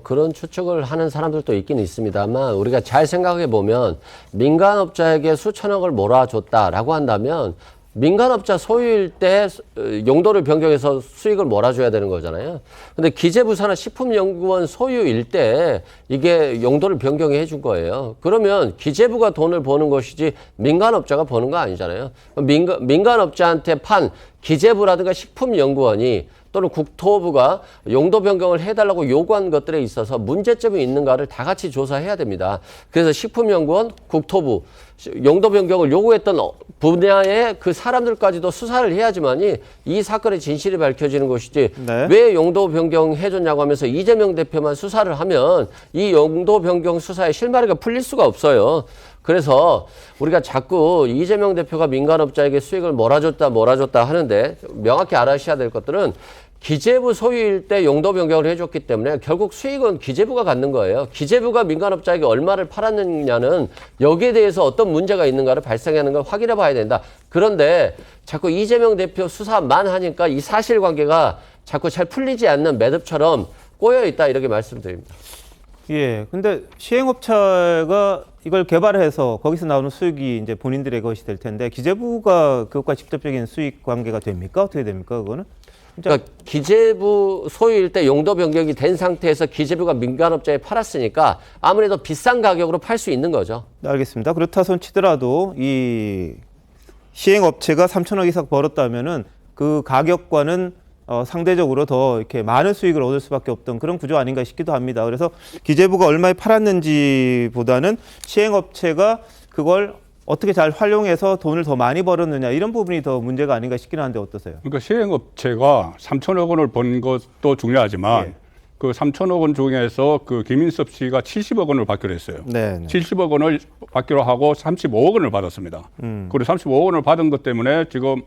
그런 추측을 하는 사람들도 있긴 있습니다만 우리가 잘 생각해 보면 민간업자에게 수천억을 몰아줬다라고 한다면 민간업자 소유일 때 용도를 변경해서 수익을 몰아줘야 되는 거잖아요. 근데 기재부사나 식품연구원 소유일 때 이게 용도를 변경해 준 거예요. 그러면 기재부가 돈을 버는 것이지 민간업자가 버는 거 아니잖아요. 민간업자한테 판 기재부라든가 식품연구원이 또는 국토부가 용도 변경을 해달라고 요구한 것들에 있어서 문제점이 있는가를 다 같이 조사해야 됩니다. 그래서 식품연구원, 국토부, 용도 변경을 요구했던 분야의 그 사람들까지도 수사를 해야지만이 이 사건의 진실이 밝혀지는 것이지 왜 용도 변경 해줬냐고 하면서 이재명 대표만 수사를 하면 이 용도 변경 수사의 실마리가 풀릴 수가 없어요. 그래서 우리가 자꾸 이재명 대표가 민간업자에게 수익을 몰아줬다 하는데 명확히 알아셔야 될 것들은 기재부 소유일 때 용도 변경을 해줬기 때문에 결국 수익은 기재부가 갖는 거예요. 기재부가 민간업자에게 얼마를 팔았느냐는 여기에 대해서 어떤 문제가 있는가를 발생하는 걸 확인해 봐야 된다. 그런데 자꾸 이재명 대표 수사만 하니까 이 사실관계가 자꾸 잘 풀리지 않는 매듭처럼 꼬여 있다 이렇게 말씀드립니다. 예, 근데 시행업체가 이걸 개발해서 거기서 나오는 수익이 이제 본인들의 것이 될 텐데 기재부가 그것과 직접적인 수익 관계가 됩니까? 어떻게 됩니까? 그거는? 그러니까 기재부 소유일 때 용도 변경이 된 상태에서 기재부가 민간업자에 팔았으니까 아무래도 비싼 가격으로 팔 수 있는 거죠. 네, 알겠습니다. 그렇다 손 치더라도 이 시행업체가 3천억 이상 벌었다면은 그 가격과는 상대적으로 더 이렇게 많은 수익을 얻을 수밖에 없던 그런 구조 아닌가 싶기도 합니다. 그래서 기재부가 얼마에 팔았는지보다는 시행업체가 그걸 어떻게 잘 활용해서 돈을 더 많이 벌었느냐 이런 부분이 더 문제가 아닌가 싶긴 한데 어떠세요? 그러니까 시행업체가 3천억 원을 번 것도 중요하지만 그 3천억 원 중에서 그 김인섭 씨가 70억 원을 받기로 했어요. 네. 70억 원을 받기로 하고 35억 원을 받았습니다. 그리고 35억 원을 받은 것 때문에 지금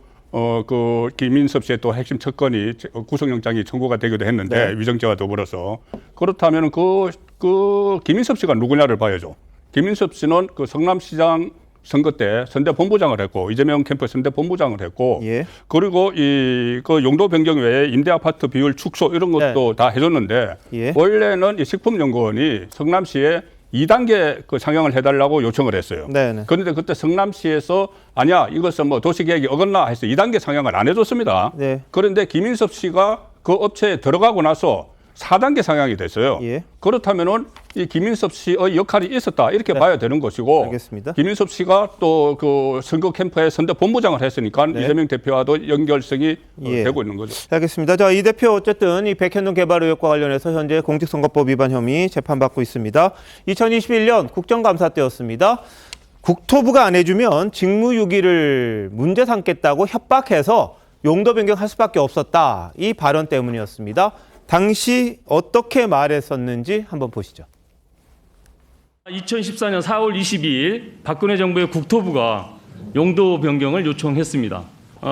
그 김인섭 씨의 또 핵심 특권이 구속영장이 청구가 되기도 했는데 위정죄와 더불어서 그렇다면 그 김인섭 씨가 누구냐를 봐야죠. 김인섭 씨는 그 성남시장 선거 때 선대 본부장을 했고 이재명 캠프 선대 본부장을 했고 그리고 그 용도 변경 외에 임대 아파트 비율 축소 이런 것도 다 해줬는데 원래는 이 식품연구원이 성남시에 2단계 그 상향을 해달라고 요청을 했어요. 네네. 그런데 그때 성남시에서 아니야 이것은 뭐 도시계획이 어긋나 해서 2단계 상향을 안 해줬습니다. 네. 그런데 김인섭 씨가 그 업체에 들어가고 나서 4단계 상향이 됐어요. 예. 그렇다면은 이 김인섭 씨의 역할이 있었다 이렇게 봐야 되는 것이고, 알겠습니다. 김인섭 씨가 또 그 선거 캠프에 선대 본부장을 했으니까 이재명 대표와도 연결성이 되고 있는 거죠. 알겠습니다. 자, 이 대표 어쨌든 이 백현동 개발 의혹과 관련해서 현재 공직선거법 위반 혐의 재판받고 있습니다. 2021년 국정감사 때였습니다. 국토부가 안 해주면 직무유기를 문제 삼겠다고 협박해서 용도 변경할 수밖에 없었다. 이 발언 때문이었습니다. 당시 어떻게 말했었는지 한번 보시죠. 2014년 4월 22일 박근혜 정부의 국토부가 용도 변경을 요청했습니다.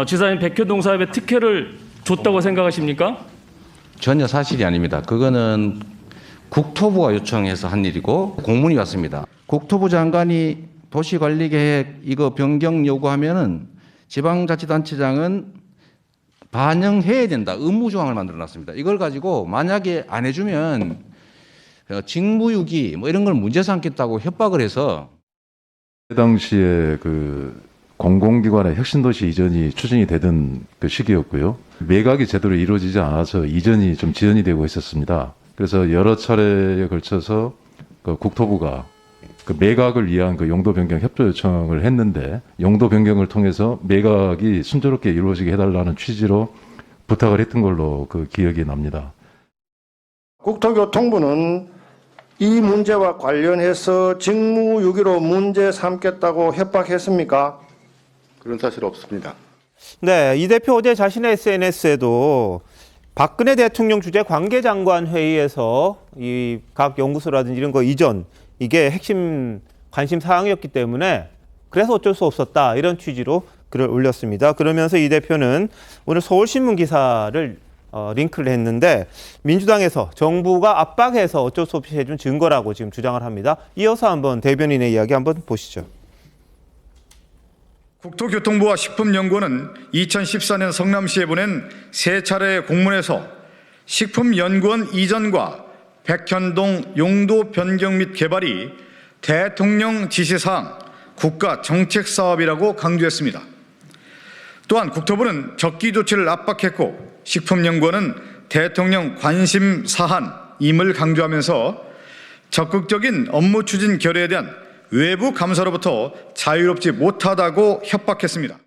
지사님 백현동 사업에 특혜를 줬다고 생각하십니까? 전혀 사실이 아닙니다. 그거는 국토부가 요청해서 한 일이고 공문이 왔습니다. 국토부 장관이 도시관리계획 이거 변경 요구하면은 지방자치단체장은 반영해야 된다. 의무조항을 만들어놨습니다. 이걸 가지고 만약에 안 해주면 직무유기 뭐 이런 걸 문제 삼겠다고 협박을 해서 그 당시에 그 공공기관의 혁신도시 이전이 추진이 되던 그 시기였고요. 매각이 제대로 이루어지지 않아서 이전이 좀 지연이 되고 있었습니다. 그래서 여러 차례에 걸쳐서 그 국토부가 그 매각을 위한 그 용도 변경 협조 요청을 했는데 용도 변경을 통해서 매각이 순조롭게 이루어지게 해달라는 취지로 부탁을 했던 걸로 그 기억이 납니다. 국토교통부는 이 문제와 관련해서 직무유기로 문제 삼겠다고 협박했습니까? 그런 사실 없습니다. 네, 이 대표 어제 자신의 SNS에도 박근혜 대통령 주재 관계장관 회의에서 이 각 연구소라든지 이런 거 이전 이게 핵심 관심 사항이었기 때문에 그래서 어쩔 수 없었다 이런 취지로 글을 올렸습니다. 그러면서 이 대표는 오늘 서울신문 기사를 링크를 했는데 민주당에서 정부가 압박해서 어쩔 수 없이 해준 증거라고 지금 주장을 합니다. 이어서 한번 대변인의 이야기 한번 보시죠. 국토교통부와 식품연구원은 2014년 성남시에 보낸 3차례의 공문에서 식품연구원 이전과 백현동 용도 변경 및 개발이 대통령 지시사항 국가 정책 사업이라고 강조했습니다. 또한 국토부는 적기 조치를 압박했고 식품연구원은 대통령 관심 사안임을 강조하면서 적극적인 업무 추진 결의에 대한 외부 감사로부터 자유롭지 못하다고 협박했습니다.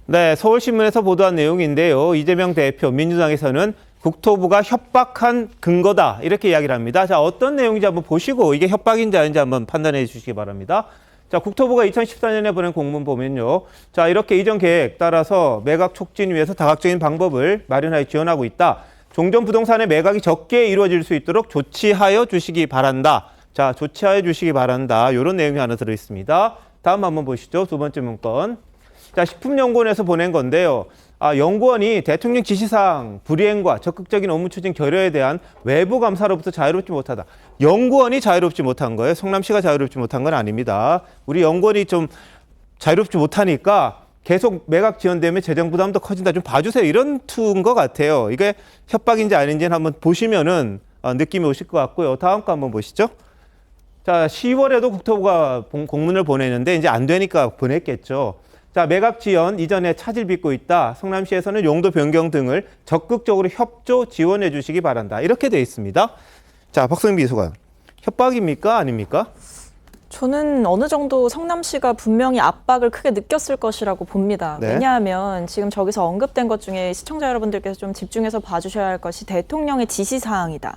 네, 서울신문에서 보도한 내용인데요. 이재명 대표 민주당에서는 국토부가 협박한 근거다 이렇게 이야기를 합니다. 자, 어떤 내용인지 한번 보시고 이게 협박인지 아닌지 한번 판단해 주시기 바랍니다. 자, 국토부가 2014년에 보낸 공문 보면요. 자, 이렇게 이전 계획 따라서 매각 촉진 위해서 다각적인 방법을 마련하여 지원하고 있다. 종전 부동산의 매각이 적게 이루어질 수 있도록 조치하여 주시기 바란다. 자, 조치하여 주시기 바란다. 이런 내용이 하나 들어있습니다. 다음 한번 보시죠. 두 번째 문건. 자, 식품연구원에서 보낸 건데요. 연구원이 대통령 지시사항 불이행과 적극적인 업무 추진 결여에 대한 외부 감사로부터 자유롭지 못하다. 연구원이 자유롭지 못한 거예요. 성남시가 자유롭지 못한 건 아닙니다. 우리 연구원이 좀 자유롭지 못하니까 계속 매각 지연되면 재정 부담도 커진다. 좀 봐주세요. 이런 투인 것 같아요. 이게 협박인지 아닌지는 한번 보시면은 느낌이 오실 것 같고요. 다음 거 한번 보시죠. 자, 10월에도 국토부가 공문을 보내는데 이제 안 되니까 보냈겠죠. 자, 매각 지연 이전에 차질 빚고 있다. 성남시에서는 용도 변경 등을 적극적으로 협조 지원해 주시기 바란다. 이렇게 돼 있습니다. 자, 박성민 비서관. 협박입니까? 아닙니까? 저는 어느 정도 성남시가 분명히 압박을 크게 느꼈을 것이라고 봅니다. 네. 왜냐하면 지금 저기서 언급된 것 중에 시청자 여러분들께서 좀 집중해서 봐주셔야 할 것이 대통령의 지시사항이다.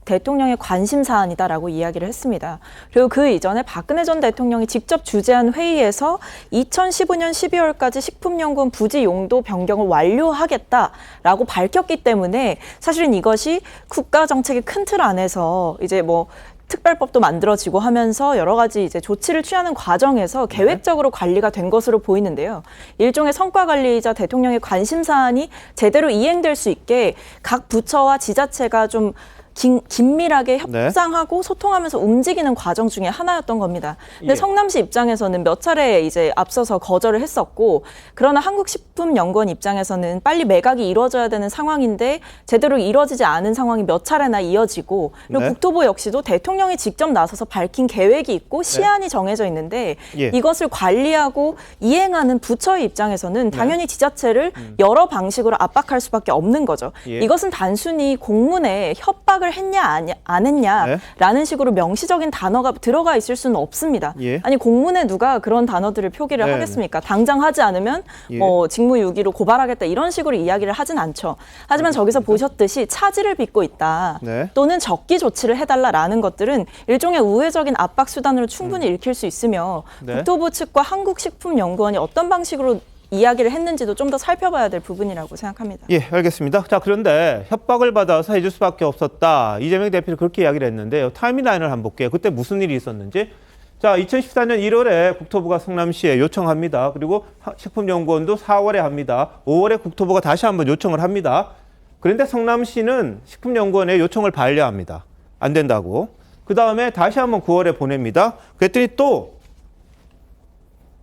대통령의 관심사안이다라고 이야기를 했습니다. 그리고 그 이전에 박근혜 전 대통령이 직접 주재한 회의에서 2015년 12월까지 식품연구원 부지 용도 변경을 완료하겠다라고 밝혔기 때문에 사실은 이것이 국가정책의 큰 틀 안에서 이제 뭐 특별법도 만들어지고 하면서 여러 가지 이제 조치를 취하는 과정에서 계획적으로 관리가 된 것으로 보이는데요. 일종의 성과 관리이자 대통령의 관심 사안이 제대로 이행될 수 있게 각 부처와 지자체가 좀 긴밀하게 협상하고 소통하면서 움직이는 과정 중에 하나였던 겁니다. 근데 예. 성남시 입장에서는 몇 차례 이제 앞서서 거절을 했었고, 그러나 한국식품연구원 입장에서는 빨리 매각이 이루어져야 되는 상황인데 제대로 이루어지지 않은 상황이 몇 차례나 이어지고, 그리고 네. 국토부 역시도 대통령이 직접 나서서 밝힌 계획이 있고 시한이 정해져 있는데 예. 이것을 관리하고 이행하는 부처의 입장에서는 당연히 지자체를 여러 방식으로 압박할 수밖에 없는 거죠. 예. 이것은 단순히 공문에 협박을 했냐 안 했냐라는 식으로 명시적인 단어가 들어가 있을 수는 없습니다. 예. 아니 공문에 누가 그런 단어들을 표기를 네. 하겠습니까? 당장 하지 않으면 예. 직무유기로 고발하겠다 이런 식으로 이야기를 하진 않죠. 하지만 저기서 보셨듯이 차질을 빚고 있다. 네. 또는 적기 조치를 해달라라는 것들은 일종의 우회적인 압박 수단으로 충분히 읽힐 수 있으며 네. 국토부 측과 한국식품연구원이 어떤 방식으로 이야기를 했는지도 좀 더 살펴봐야 될 부분이라고 생각합니다. 예, 알겠습니다. 자, 그런데 협박을 받아서 해줄 수밖에 없었다. 이재명 대표는 그렇게 이야기를 했는데요. 타임라인을 한번 볼게요. 그때 무슨 일이 있었는지. 자, 2014년 1월에 국토부가 성남시에 요청합니다. 그리고 식품연구원도 4월에 합니다. 5월에 국토부가 다시 한번 요청을 합니다. 그런데 성남시는 식품연구원에 요청을 반려합니다. 안 된다고. 그 다음에 다시 한번 9월에 보냅니다. 그랬더니 또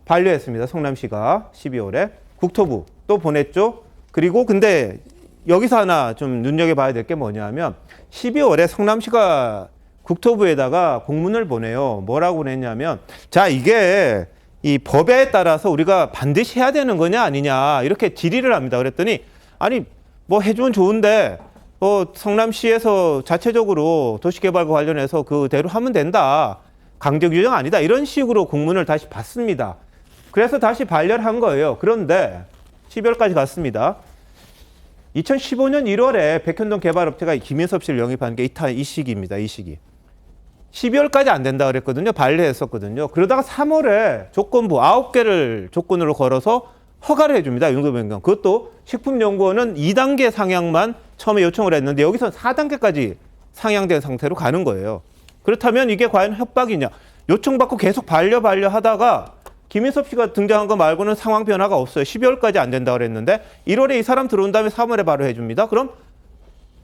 반려했습니다. 성남시가 12월에. 국토부 또 보냈죠. 그리고 근데 여기서 하나 좀 눈여겨봐야 될 게 뭐냐면 12월에 성남시가 국토부에다가 공문을 보내요. 뭐라고 보냈냐면 자, 이게 이 법에 따라서 우리가 반드시 해야 되는 거냐 아니냐 이렇게 질의를 합니다. 그랬더니 아니 뭐 해주면 좋은데 성남시에서 자체적으로 도시개발과 관련해서 그대로 하면 된다. 강제 규정 아니다. 이런 식으로 공문을 다시 받습니다. 그래서 다시 반려를 한 거예요. 그런데 12월까지 갔습니다. 2015년 1월에 백현동 개발업체가 김인섭 씨를 영입한 게 이 시기입니다. 이 시기. 12월까지 안 된다 그랬거든요. 반려했었거든요. 그러다가 3월에 조건부 9개를 조건으로 걸어서 허가를 해줍니다. 용도 변경. 그것도 식품연구원은 2단계 상향만 처음에 요청을 했는데 여기서 4단계까지 상향된 상태로 가는 거예요. 그렇다면 이게 과연 협박이냐. 요청받고 계속 반려하다가 김인섭 씨가 등장한 거 말고는 상황 변화가 없어요. 12월까지 안 된다고 그랬는데 1월에 이 사람 들어온 다음에 3월에 바로 해줍니다. 그럼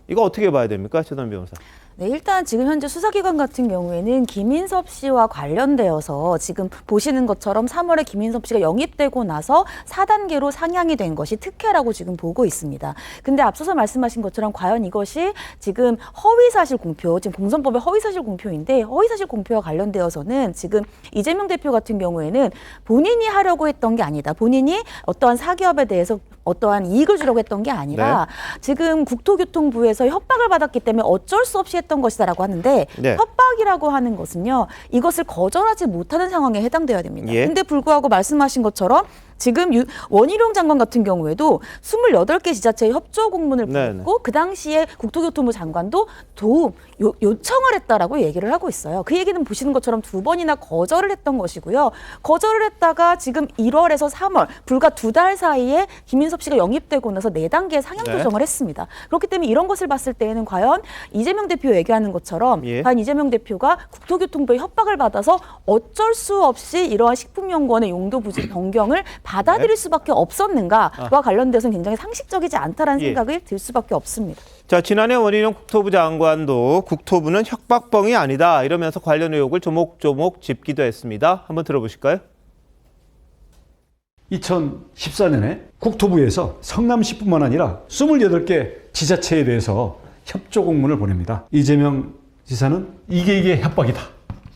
이거 어떻게 봐야 됩니까? 최선 변호사. 네, 일단 지금 현재 수사기관 같은 경우에는 김인섭 씨와 관련되어서 지금 보시는 것처럼 3월에 김인섭 씨가 영입되고 나서 4단계로 상향이 된 것이 특혜라고 지금 보고 있습니다. 근데 앞서서 말씀하신 것처럼 과연 이것이 지금 허위사실 공표, 지금 공선법의 허위사실 공표인데 허위사실 공표와 관련되어서는 지금 이재명 대표 같은 경우에는 본인이 하려고 했던 게 아니다. 본인이 어떠한 사기업에 대해서 어떠한 이익을 주려고 했던 게 아니라 지금 국토교통부에서 협박을 받았기 때문에 어쩔 수 없이 했던 것이다라고 하는데 협박이라고 하는 것은요. 이것을 거절하지 못하는 상황에 해당돼야 됩니다. 근데 불구하고 말씀하신 것처럼 지금 원희룡 장관 같은 경우에도 28개 지자체에 협조 공문을 보냈고 그 당시에 국토교통부 장관도 도움 요청을 했다라고 얘기를 하고 있어요. 그 얘기는 보시는 것처럼 2번이나 거절을 했던 것이고요. 거절을 했다가 지금 1월에서 3월 불과 2달 사이에 김인섭 씨가 영입되고 나서 4단계 상향 조정을 했습니다. 그렇기 때문에 이런 것을 봤을 때에는 과연 이재명 대표 얘기하는 것처럼 과연 이재명 대표가 국토교통부의 협박을 받아서 어쩔 수 없이 이러한 식품연구원의 용도 변경을 받아들일 수밖에 없었는가와 관련돼서는 굉장히 상식적이지 않다라는 생각이 들 수밖에 없습니다. 자, 지난해 원희룡 국토부 장관도 국토부는 협박범이 아니다 이러면서 관련 의혹을 조목조목 짚기도 했습니다. 한번 들어보실까요? 2014년에 국토부에서 성남시뿐만 아니라 28개 지자체에 대해서 협조 공문을 보냅니다. 이재명 지사는 이게 협박이다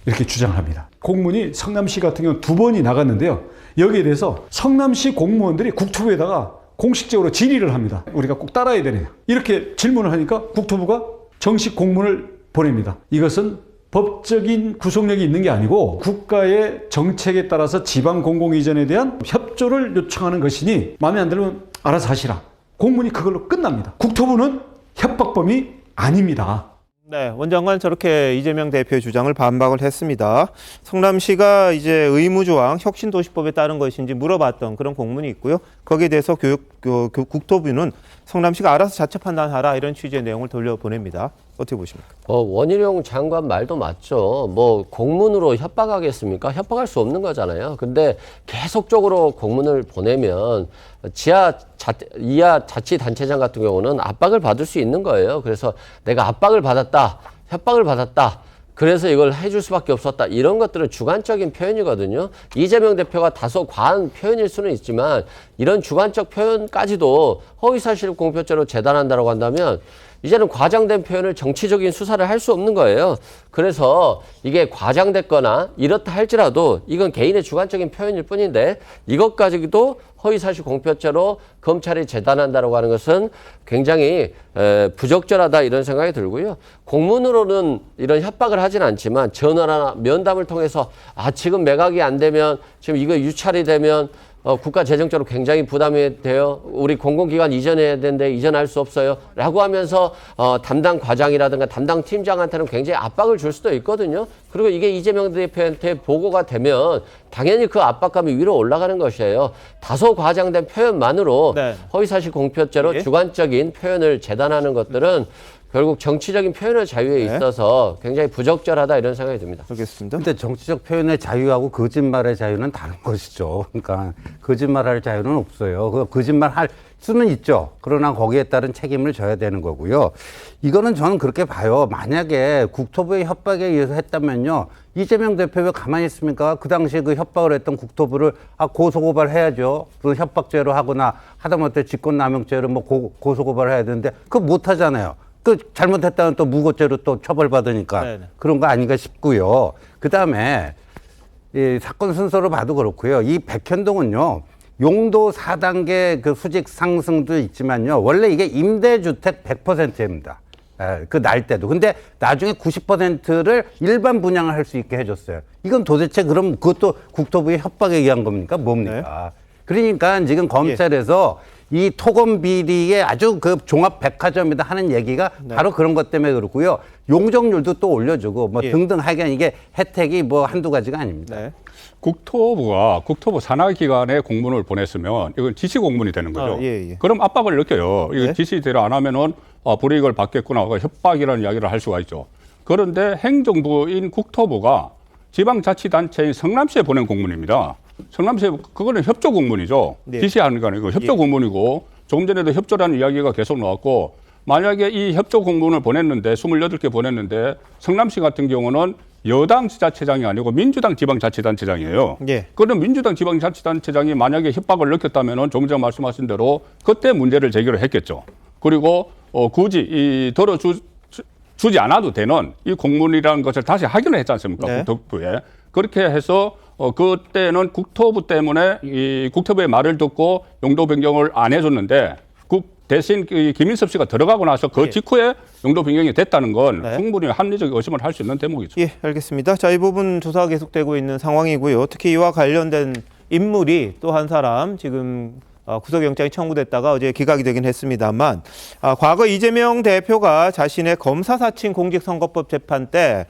이렇게 주장을 합니다. 공문이 성남시 같은 경우 2번이 나갔는데요. 여기에 대해서 성남시 공무원들이 국토부에다가 공식적으로 질의를 합니다. 우리가 꼭 따라야 되느냐. 이렇게 질문을 하니까 국토부가 정식 공문을 보냅니다. 이것은 법적인 구속력이 있는 게 아니고 국가의 정책에 따라서 지방 공공 이전에 대한 협조를 요청하는 것이니 마음에 안 들면 알아서 하시라. 공문이 그걸로 끝납니다. 국토부는 협박범이 아닙니다. 네, 원장관 저렇게 이재명 대표의 주장을 반박을 했습니다. 성남시가 이제 의무조항 혁신도시법에 따른 것인지 물어봤던 그런 공문이 있고요. 거기에 대해서 국토부는 성남시가 알아서 자체 판단하라 이런 취지의 내용을 돌려보냅니다. 어떻게 보십니까? 원희룡 장관 말도 맞죠. 뭐 공문으로 협박하겠습니까? 협박할 수 없는 거잖아요. 근데 계속적으로 공문을 보내면 이하 자치단체장 같은 경우는 압박을 받을 수 있는 거예요. 그래서 내가 압박을 받았다, 협박을 받았다. 그래서 이걸 해줄 수밖에 없었다. 이런 것들은 주관적인 표현이거든요. 이재명 대표가 다소 과한 표현일 수는 있지만 이런 주관적 표현까지도 허위사실 공표죄로 재단한다고 한다면 이제는 과장된 표현을 정치적인 수사를 할 수 없는 거예요. 그래서 이게 과장됐거나 이렇다 할지라도 이건 개인의 주관적인 표현일 뿐인데 이것까지도 허위사실 공표죄로 검찰이 재단한다고 하는 것은 굉장히 부적절하다 이런 생각이 들고요. 공문으로는 이런 협박을 하진 않지만 전화나 면담을 통해서 지금 매각이 안 되면 지금 이거 유찰이 되면 국가 재정적으로 굉장히 부담이 돼요. 우리 공공기관 이전해야 되는데 이전할 수 없어요. 라고 하면서 담당 과장이라든가 담당 팀장한테는 굉장히 압박을 줄 수도 있거든요. 그리고 이게 이재명 대표한테 보고가 되면 당연히 그 압박감이 위로 올라가는 것이에요. 다소 과장된 표현만으로 허위사실 공표죄로 주관적인 표현을 재단하는 것들은 결국 정치적인 표현의 자유에 있어서 굉장히 부적절하다 이런 생각이 듭니다. 알겠습니다. 근데 정치적 표현의 자유하고 거짓말의 자유는 다른 것이죠. 그러니까 거짓말할 자유는 없어요. 그 거짓말할 수는 있죠. 그러나 거기에 따른 책임을 져야 되는 거고요. 이거는 저는 그렇게 봐요. 만약에 국토부의 협박에 의해서 했다면요. 이재명 대표 왜 가만히 있습니까? 그 당시에 그 협박을 했던 국토부를 고소고발해야죠. 그 협박죄로 하거나 하다못해 직권남용죄로 뭐 고소고발을 해야 되는데 그거 못하잖아요. 그 잘못했다는 또 무고죄로 또 처벌받으니까 네네. 그런 거 아닌가 싶고요. 그다음에 이 사건 순서로 봐도 그렇고요. 이 백현동은요. 용도 4단계 그 수직 상승도 있지만요. 원래 이게 임대주택 100%입니다. 그 날 때도. 근데 나중에 90%를 일반 분양을 할 수 있게 해줬어요. 이건 도대체 그럼 그것도 국토부의 협박에 의한 겁니까? 뭡니까? 네. 그러니까 지금 검찰에서 이 토건 비리의 아주 그 종합 백화점이다 하는 얘기가 바로 그런 것 때문에 그렇고요. 용적률도 또 올려주고 뭐 등등 하여간 이게 혜택이 뭐 한두 가지가 아닙니다. 국토부 산하기관에 공문을 보냈으면 이건 지시 공문이 되는 거죠. 그럼 압박을 느껴요. 이거 지시대로 안 하면은 불이익을 받겠구나. 협박이라는 이야기를 할 수가 있죠. 그런데 행정부인 국토부가 지방자치단체인 성남시에 보낸 공문입니다. 성남시에 그거는 협조 공문이죠. 지시하는 거 아니고 협조 공문이고 조금 전에도 협조라는 이야기가 계속 나왔고 만약에 이 협조 공문을 보냈는데 28개 보냈는데 성남시 같은 경우는 여당 지자체장이 아니고 민주당 지방자치단체장이에요. 그럼 민주당 지방자치단체장이 만약에 협박을 느꼈다면 조금 전에 말씀하신 대로 그때 문제를 제기를 했겠죠. 그리고 굳이 주지 않아도 되는 이 공문이라는 것을 다시 확인을 했지 않습니까? 국토부에. 그렇게 해서 그때는 국토부 때문에 이 국토부의 말을 듣고 용도 변경을 안 해줬는데 대신 김인섭 씨가 들어가고 나서 그 직후에 용도 변경이 됐다는 건 충분히 합리적 의심을 할 수 있는 대목이죠. 예, 알겠습니다. 자, 이 부분 조사가 계속되고 있는 상황이고요. 특히 이와 관련된 인물이 또 한 사람 지금 구속영장이 청구됐다가 어제 기각이 되긴 했습니다만 과거 이재명 대표가 자신의 검사 사칭 공직선거법 재판 때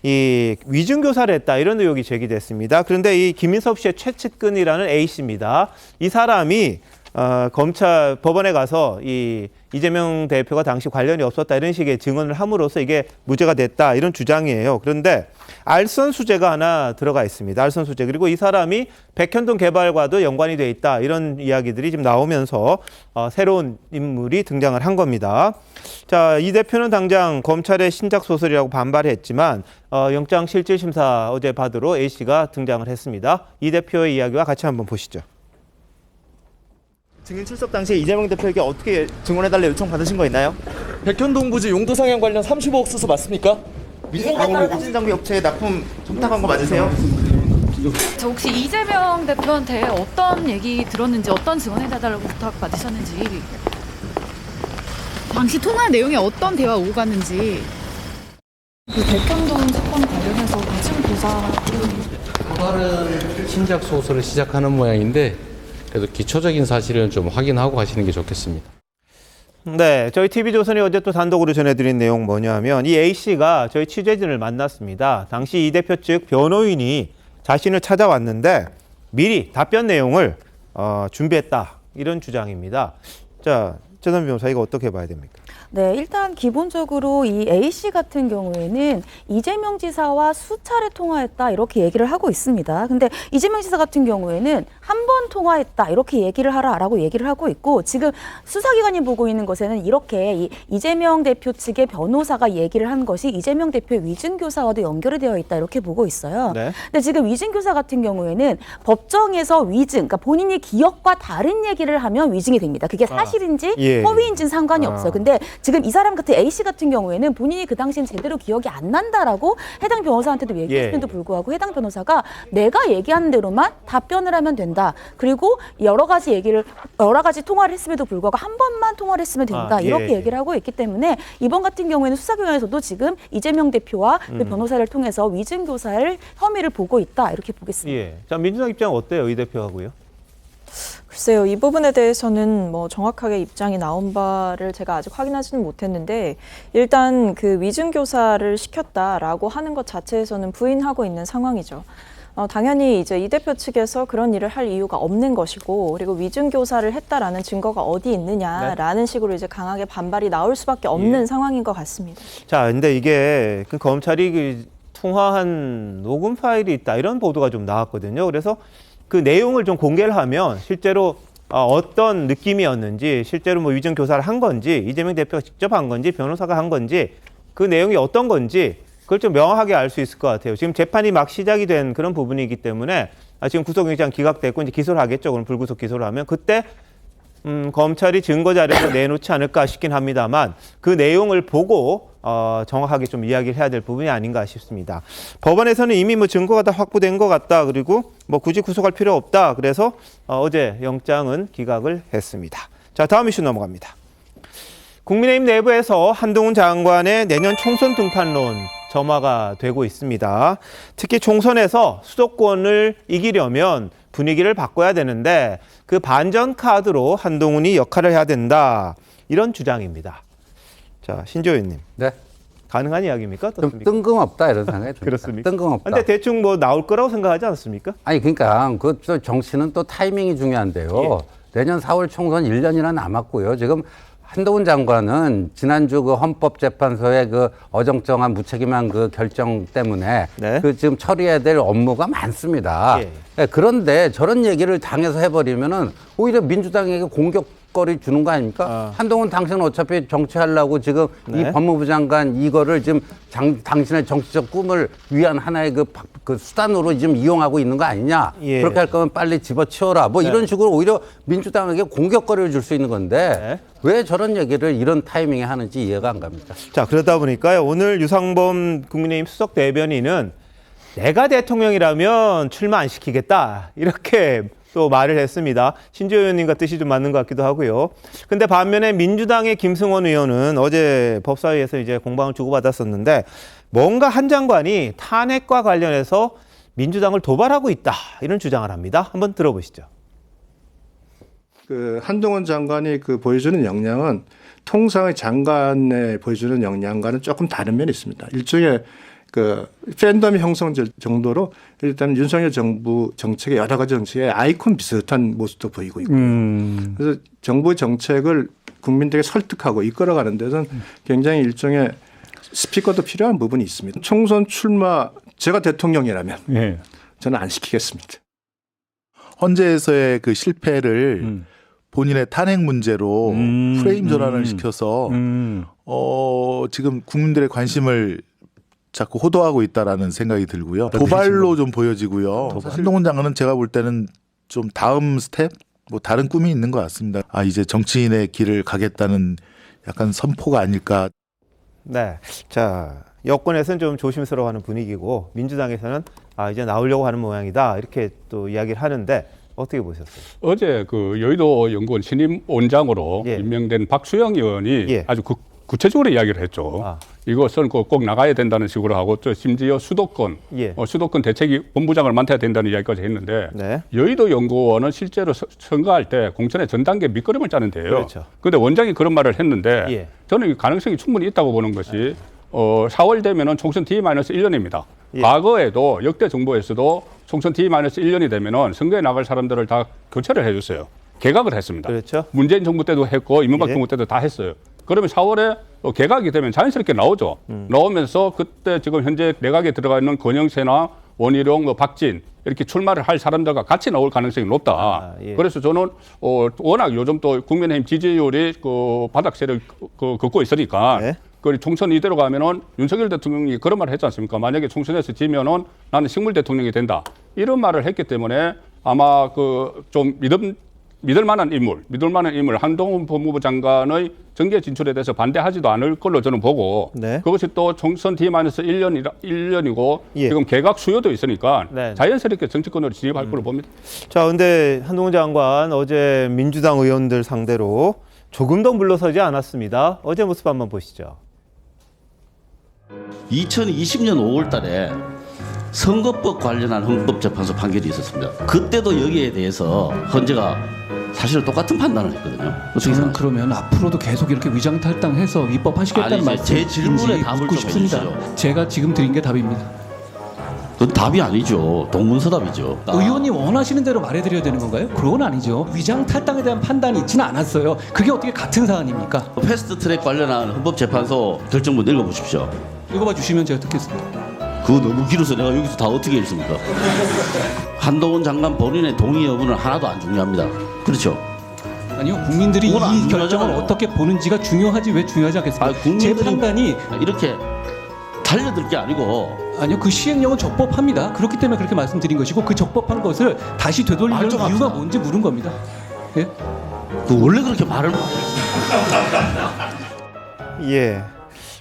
이 위증교사를 했다 이런 의혹이 제기됐습니다. 그런데 이 김인섭 씨의 최측근이라는 A 씨입니다. 이 사람이 검찰 법원에 가서 이 이재명 대표가 당시 관련이 없었다 이런 식의 증언을 함으로써 이게 무죄가 됐다 이런 주장이에요. 그런데 알선 수재가 하나 들어가 있습니다. 알선 수재. 그리고 이 사람이 백현동 개발과도 연관이 돼 있다 이런 이야기들이 지금 나오면서 새로운 인물이 등장을 한 겁니다. 자, 이 대표는 당장 검찰의 신작 소설이라고 반발했지만 영장 실질 심사 어제 받으러 A 씨가 등장을 했습니다. 이 대표의 이야기와 같이 한번 보시죠. 증인 출석 당시에 이재명 대표에게 어떻게 증언해달라 요청 받으신 거 있나요? 백현동 부지 용도 상향 관련 35억 수수 맞습니까? 미래가공 사진 장비 업체에 납품 청탁한 거 맞으세요? 저 혹시 이재명 대표한테 어떤 얘기 들었는지 어떤 증언해달라고 부탁 받으셨는지 당시 통화 내용에 어떤 대화 오고 갔는지 그 백현동 사건 관련해서 지금 조사 또 다른 신작 소설을 시작하는 모양인데 그래도 기초적인 사실은 좀 확인하고 하시는 게 좋겠습니다. 네, 저희 TV조선이 어제 또 단독으로 전해드린 내용 뭐냐면 이 A씨가 저희 취재진을 만났습니다. 당시 이 대표 측 변호인이 자신을 찾아왔는데 미리 답변 내용을 준비했다 이런 주장입니다. 자, 최선미 변호사 이거 어떻게 봐야 됩니까? 네, 일단 기본적으로 이 A씨 같은 경우에는 이재명 지사와 수차례 통화했다 이렇게 얘기를 하고 있습니다. 근데 이재명 지사 같은 경우에는 한 번 통화했다 이렇게 얘기를 하라라고 얘기를 하고 있고 지금 수사기관이 보고 있는 것에는 이렇게 이재명 대표 측의 변호사가 얘기를 한 것이 이재명 대표의 위증교사와도 연결이 되어 있다 이렇게 보고 있어요. 네. 근데 지금 위증교사 같은 경우에는 법정에서 위증, 그러니까 본인이 기억과 다른 얘기를 하면 위증이 됩니다. 그게 사실인지 예. 허위인지는 상관이 없어요. 근데 지금 이 사람 같은 A씨 같은 경우에는 본인이 그 당시엔 제대로 기억이 안 난다라고 해당 변호사한테도 얘기했음에도 불구하고 해당 변호사가 내가 얘기하는 대로만 답변을 하면 된다. 그리고 여러 가지 통화를 했음에도 불구하고 한 번만 통화를 했으면 된다. 이렇게 얘기를 하고 있기 때문에 이번 같은 경우에는 수사기관에서도 지금 이재명 대표와 그 변호사를 통해서 위증교사를 혐의를 보고 있다. 이렇게 보겠습니다. 예. 자, 민주당 입장 어때요? 이 대표하고요? 글쎄요, 이 부분에 대해서는 뭐 정확하게 입장이 나온 바를 제가 아직 확인하지는 못했는데 일단 그 위증교사를 시켰다라고 하는 것 자체에서는 부인하고 있는 상황이죠. 당연히 이제 이 대표 측에서 그런 일을 할 이유가 없는 것이고 그리고 위증교사를 했다라는 증거가 어디 있느냐라는 식으로 이제 강하게 반발이 나올 수밖에 없는 상황인 것 같습니다. 자, 근데 이게 그 검찰이 그 통화한 녹음 파일이 있다 이런 보도가 좀 나왔거든요. 그래서 그 내용을 좀 공개를 하면 실제로 어떤 느낌이었는지 실제로 뭐 위증 교사를 한 건지 이재명 대표가 직접 한 건지 변호사가 한 건지 그 내용이 어떤 건지 그걸 좀 명확하게 알 수 있을 것 같아요. 지금 재판이 막 시작이 된 그런 부분이기 때문에 지금 구속영장 기각됐고 이제 기소를 하겠죠. 그럼 불구속 기소를 하면 그때 검찰이 증거 자료를 내놓지 않을까 싶긴 합니다만 그 내용을 보고 정확하게 좀 이야기를 해야 될 부분이 아닌가 싶습니다. 법원에서는 이미 뭐 증거가 다 확보된 것 같다. 그리고 뭐 굳이 구속할 필요 없다. 그래서 어제 영장은 기각을 했습니다. 자, 다음 이슈 넘어갑니다. 국민의힘 내부에서 한동훈 장관의 내년 총선 등판론 점화가 되고 있습니다. 특히 총선에서 수도권을 이기려면 분위기를 바꿔야 되는데 그 반전 카드로 한동훈이 역할을 해야 된다. 이런 주장입니다. 자, 신조 의원님. 네. 가능한 이야기입니까? 어떻습니까? 좀 뜬금없다 이런 생각이 듭니다. 그렇습니까? 뜬금없다. 근데 대충 뭐 나올 거라고 생각하지 않습니까? 아니 그러니까 그 정치는 또 타이밍이 중요한데요. 내년 4월 총선 1년이나 남았고요. 지금 한동훈 장관은 지난주 그 헌법재판소의 그 어정쩡한 무책임한 그 결정 때문에 그 지금 처리해야 될 업무가 많습니다. 네, 그런데 저런 얘기를 당에서 해버리면은 오히려 민주당에게 공격거리 주는 거 아닙니까? 한동훈 당신은 어차피 정치하려고 지금 이 법무부 장관 이거를 지금 당신의 정치적 꿈을 위한 하나의 그 수단으로 지금 이용하고 있는 거 아니냐? 그렇게 할 거면 빨리 집어치워라. 뭐 이런 식으로 오히려 민주당에게 공격거리를 줄 수 있는 건데 왜 저런 얘기를 이런 타이밍에 하는지 이해가 안 갑니다. 자, 그러다 보니까요. 오늘 유상범 국민의힘 수석 대변인은 내가 대통령이라면 출마 안 시키겠다. 이렇게 또 말을 했습니다. 신지호 의원님과 뜻이 좀 맞는 것 같기도 하고요. 근데 반면에 민주당의 김승원 의원은 어제 법사위에서 이제 공방을 주고받았었는데 뭔가 한 장관이 탄핵과 관련해서 민주당을 도발하고 있다. 이런 주장을 합니다. 한번 들어보시죠. 그 한동훈 장관이 그 보여주는 역량은 통상의 장관의 보여주는 역량과는 조금 다른 면이 있습니다. 일종의 그 팬덤 형성 정도로 일단 윤석열 정부 정책의 여러 가지 정책의 아이콘 비슷한 모습도 보이고 있고요. 그래서 정부 정책을 국민들에게 설득하고 이끌어가는 데는 굉장히 일종의 스피커도 필요한 부분이 있습니다. 총선 출마 제가 대통령이라면 저는 안 시키겠습니다. 헌재에서의 그 실패를 본인의 탄핵 문제로 프레임 전환을 시켜서 지금 국민들의 관심을 자꾸 호도하고 있다라는 생각이 들고요. 도발로 좀 보여지고요. 한동훈 장관은 제가 볼 때는 좀 다음 스텝, 뭐 다른 꿈이 있는 것 같습니다. 아, 이제 정치인의 길을 가겠다는 약간 선포가 아닐까. 네. 자, 여권에서는 좀 조심스러워하는 분위기고 민주당에서는 이제 나오려고 하는 모양이다. 이렇게 또 이야기를 하는데 어떻게 보셨어요? 어제 그 여의도 연구원 신임 원장으로 임명된 박수영 의원이 아주 구체적으로 이야기를 했죠. 이것은 꼭 나가야 된다는 식으로 하고 또 심지어 수도권 대책위 본부장을 맡아야 된다는 이야기까지 했는데 여의도 연구원은 실제로 선거할 때 공천의 전 단계 밑거름을 짜는데요. 그렇죠. 그런데 원장이 그런 말을 했는데 저는 가능성이 충분히 있다고 보는 것이 4월 되면은 총선 D-1년입니다. 과거에도 역대 정부에서도 총선 D-1년이 되면은 선거에 나갈 사람들을 다 교체를 해줬어요. 개각을 했습니다. 그렇죠. 문재인 정부 때도 했고 이명박 예. 정부 때도 다 했어요. 그러면 4월에 개각이 되면 자연스럽게 나오죠. 나오면서 그때 지금 현재 내각에 들어가 있는 권영세나 원희룡, 박진 이렇게 출마를 할 사람들과 같이 나올 가능성이 높다. 예. 그래서 저는 워낙 요즘 또 국민의힘 지지율이 그 바닥세를 긋고 있으니까 그 총선 이대로 가면은 윤석열 대통령이 그런 말을 했지 않습니까? 만약에 총선에서 지면은 나는 식물 대통령이 된다. 이런 말을 했기 때문에 아마 그 좀 믿을 만한 인물 한동훈 법무부 장관의 정계 진출에 대해서 반대하지도 않을 걸로 저는 보고 그것이 또 총선 D-1년이고 예. 지금 개각 수요도 있으니까 네. 자연스럽게 정치권으로 진입할 걸로 봅니다. 자, 근데 한동훈 장관 어제 민주당 의원들 상대로 조금 더 물러서지 않았습니다. 어제 모습 한번 보시죠. 2020년 5월 달에 선거법 관련한 헌법재판소 판결이 있었습니다. 그때도 여기에 대해서 헌재가 사실 똑같은 판단을 했거든요. 저는 그러면 앞으로도 계속 이렇게 위장탈당해서 입법하시겠다는 제 질문에 말씀인지 답을 묻고 좀 싶습니다. 해주시죠. 제가 지금 드린 게 답입니다. 그건 답이 아니죠. 동문서답이죠. 의원이 원하시는 대로 말해드려야 되는 건가요? 그건 아니죠. 위장탈당에 대한 판단이 있지는 않았어요. 그게 어떻게 같은 사안입니까? 패스트트랙 관련한 헌법재판소 결정문 읽어보십시오. 읽어봐 주시면 제가 듣겠습니다. 그거 너무 길어서 내가 여기서 다 어떻게 읽습니까? 한동훈 장관 본인의 동의 여부는 하나도 안 중요합니다. 그렇죠? 아니요, 국민들이 이 그건 안 결정을 중요하잖아요. 어떻게 보는지가 중요하지 왜 중요하지 않겠습니까? 제 판단이 이렇게 달려들 게 아니고 아니요, 그 시행령은 적법합니다. 그렇기 때문에 그렇게 말씀드린 것이고 그 적법한 것을 다시 되돌리려는 좀 이유가 합시다. 뭔지 물은 겁니다. 예? 그 원래 그렇게 말을 예.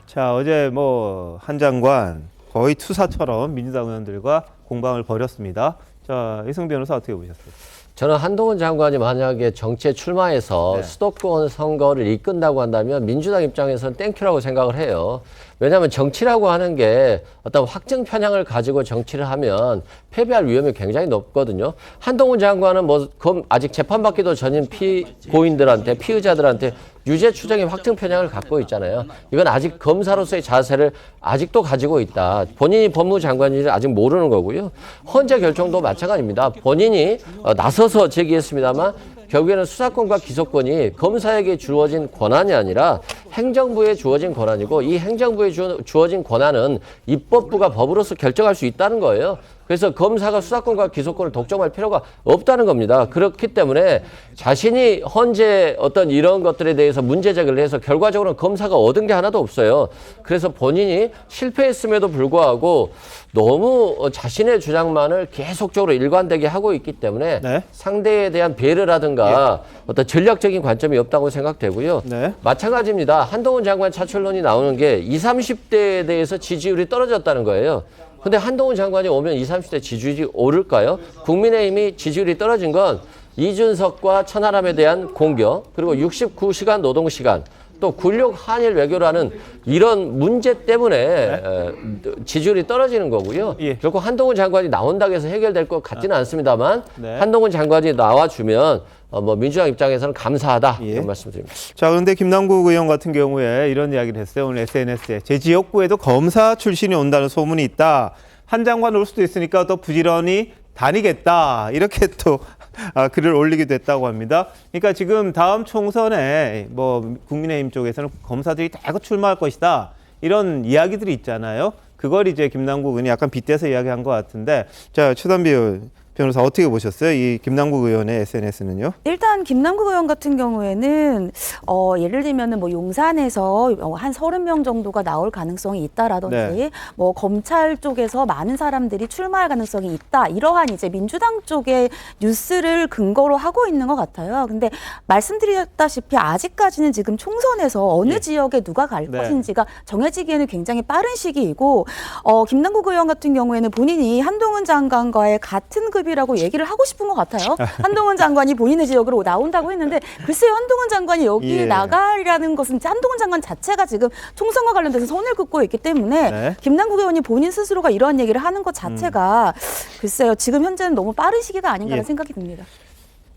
자, 어제 뭐 한 장관 거의 투사처럼 민주당 의원들과 공방을 벌였습니다. 자, 이승 변호사 어떻게 보셨어요? 저는 한동훈 장관이 만약에 정치에 출마해서 수도권 선거를 이끈다고 한다면 민주당 입장에서는 땡큐라고 생각을 해요. 왜냐하면 정치라고 하는 게 어떤 확증 편향을 가지고 정치를 하면 패배할 위험이 굉장히 높거든요. 한동훈 장관은 뭐 아직 재판받기도 전인 피고인들한테, 피의자들한테 유죄 추정의 확증 편향을 갖고 있잖아요. 이건 아직 검사로서의 자세를 아직도 가지고 있다. 본인이 법무부 장관인지 아직 모르는 거고요. 헌재 결정도 마찬가지입니다. 본인이 나서서 제기했습니다만 결국에는 수사권과 기소권이 검사에게 주어진 권한이 아니라 행정부에 주어진 권한이고 이 행정부에 주어진 권한은 입법부가 법으로서 결정할 수 있다는 거예요. 그래서 검사가 수사권과 기소권을 독점할 필요가 없다는 겁니다. 그렇기 때문에 자신이 헌재 어떤 이런 것들에 대해서 문제 제기를 해서 결과적으로는 검사가 얻은 게 하나도 없어요. 그래서 본인이 실패했음에도 불구하고 너무 자신의 주장만을 계속적으로 일관되게 하고 있기 때문에 상대에 대한 배려라든가 어떤 전략적인 관점이 없다고 생각되고요. 마찬가지입니다. 한동훈 장관 차출론이 나오는 게 20, 30대에 대해서 지지율이 떨어졌다는 거예요. 근데 한동훈 장관이 오면 20, 30대 지지율이 오를까요? 국민의힘이 지지율이 떨어진 건 이준석과 천하람에 대한 공격, 그리고 69시간 노동시간, 또 9.16 한일 외교라는 이런 문제 때문에 지지율이 떨어지는 거고요. 결국 한동훈 장관이 나온다고 해서 해결될 것 같지는 않습니다만 한동훈 장관이 나와주면 뭐 민주당 입장에서는 감사하다 이런 말씀드립니다. 자, 그런데 김남국 의원 같은 경우에 이런 이야기를 했어요. 오늘 SNS에 제 지역구에도 검사 출신이 온다는 소문이 있다. 한 장관 올 수도 있으니까 더 부지런히 다니겠다. 이렇게 또 글을 올리기도 했다고 합니다. 그러니까 지금 다음 총선에 뭐 국민의힘 쪽에서는 검사들이 대거 출마할 것이다. 이런 이야기들이 있잖아요. 그걸 이제 김남국 의원이 약간 빗대서 이야기한 것 같은데, 자, 최단비 변호사 어떻게 보셨어요? 이 김남국 의원의 SNS는요? 일단 김남국 의원 같은 경우에는 예를 들면은 뭐 용산에서 한 30명 정도가 나올 가능성이 있다라든지 뭐 검찰 쪽에서 많은 사람들이 출마할 가능성이 있다. 이러한 이제 민주당 쪽의 뉴스를 근거로 하고 있는 것 같아요. 근데 말씀드렸다시피 아직까지는 지금 총선에서 어느 지역에 누가 갈 것인지가 정해지기에는 굉장히 빠른 시기이고 김남국 의원 같은 경우에는 본인이 한동훈 장관과의 같은 급이라고 얘기를 하고 싶은 것 같아요. 한동훈 장관이 본인의 지역으로 나온다고 했는데 글쎄요, 한동훈 장관이 여기에 나가리라는 것은 한동훈 장관 자체가 지금 총선과 관련돼서 선을 긋고 있기 때문에 김남국 의원이 본인 스스로가 이러한 얘기를 하는 것 자체가 글쎄요, 지금 현재는 너무 빠른 시기가 아닌가라는 생각이 듭니다.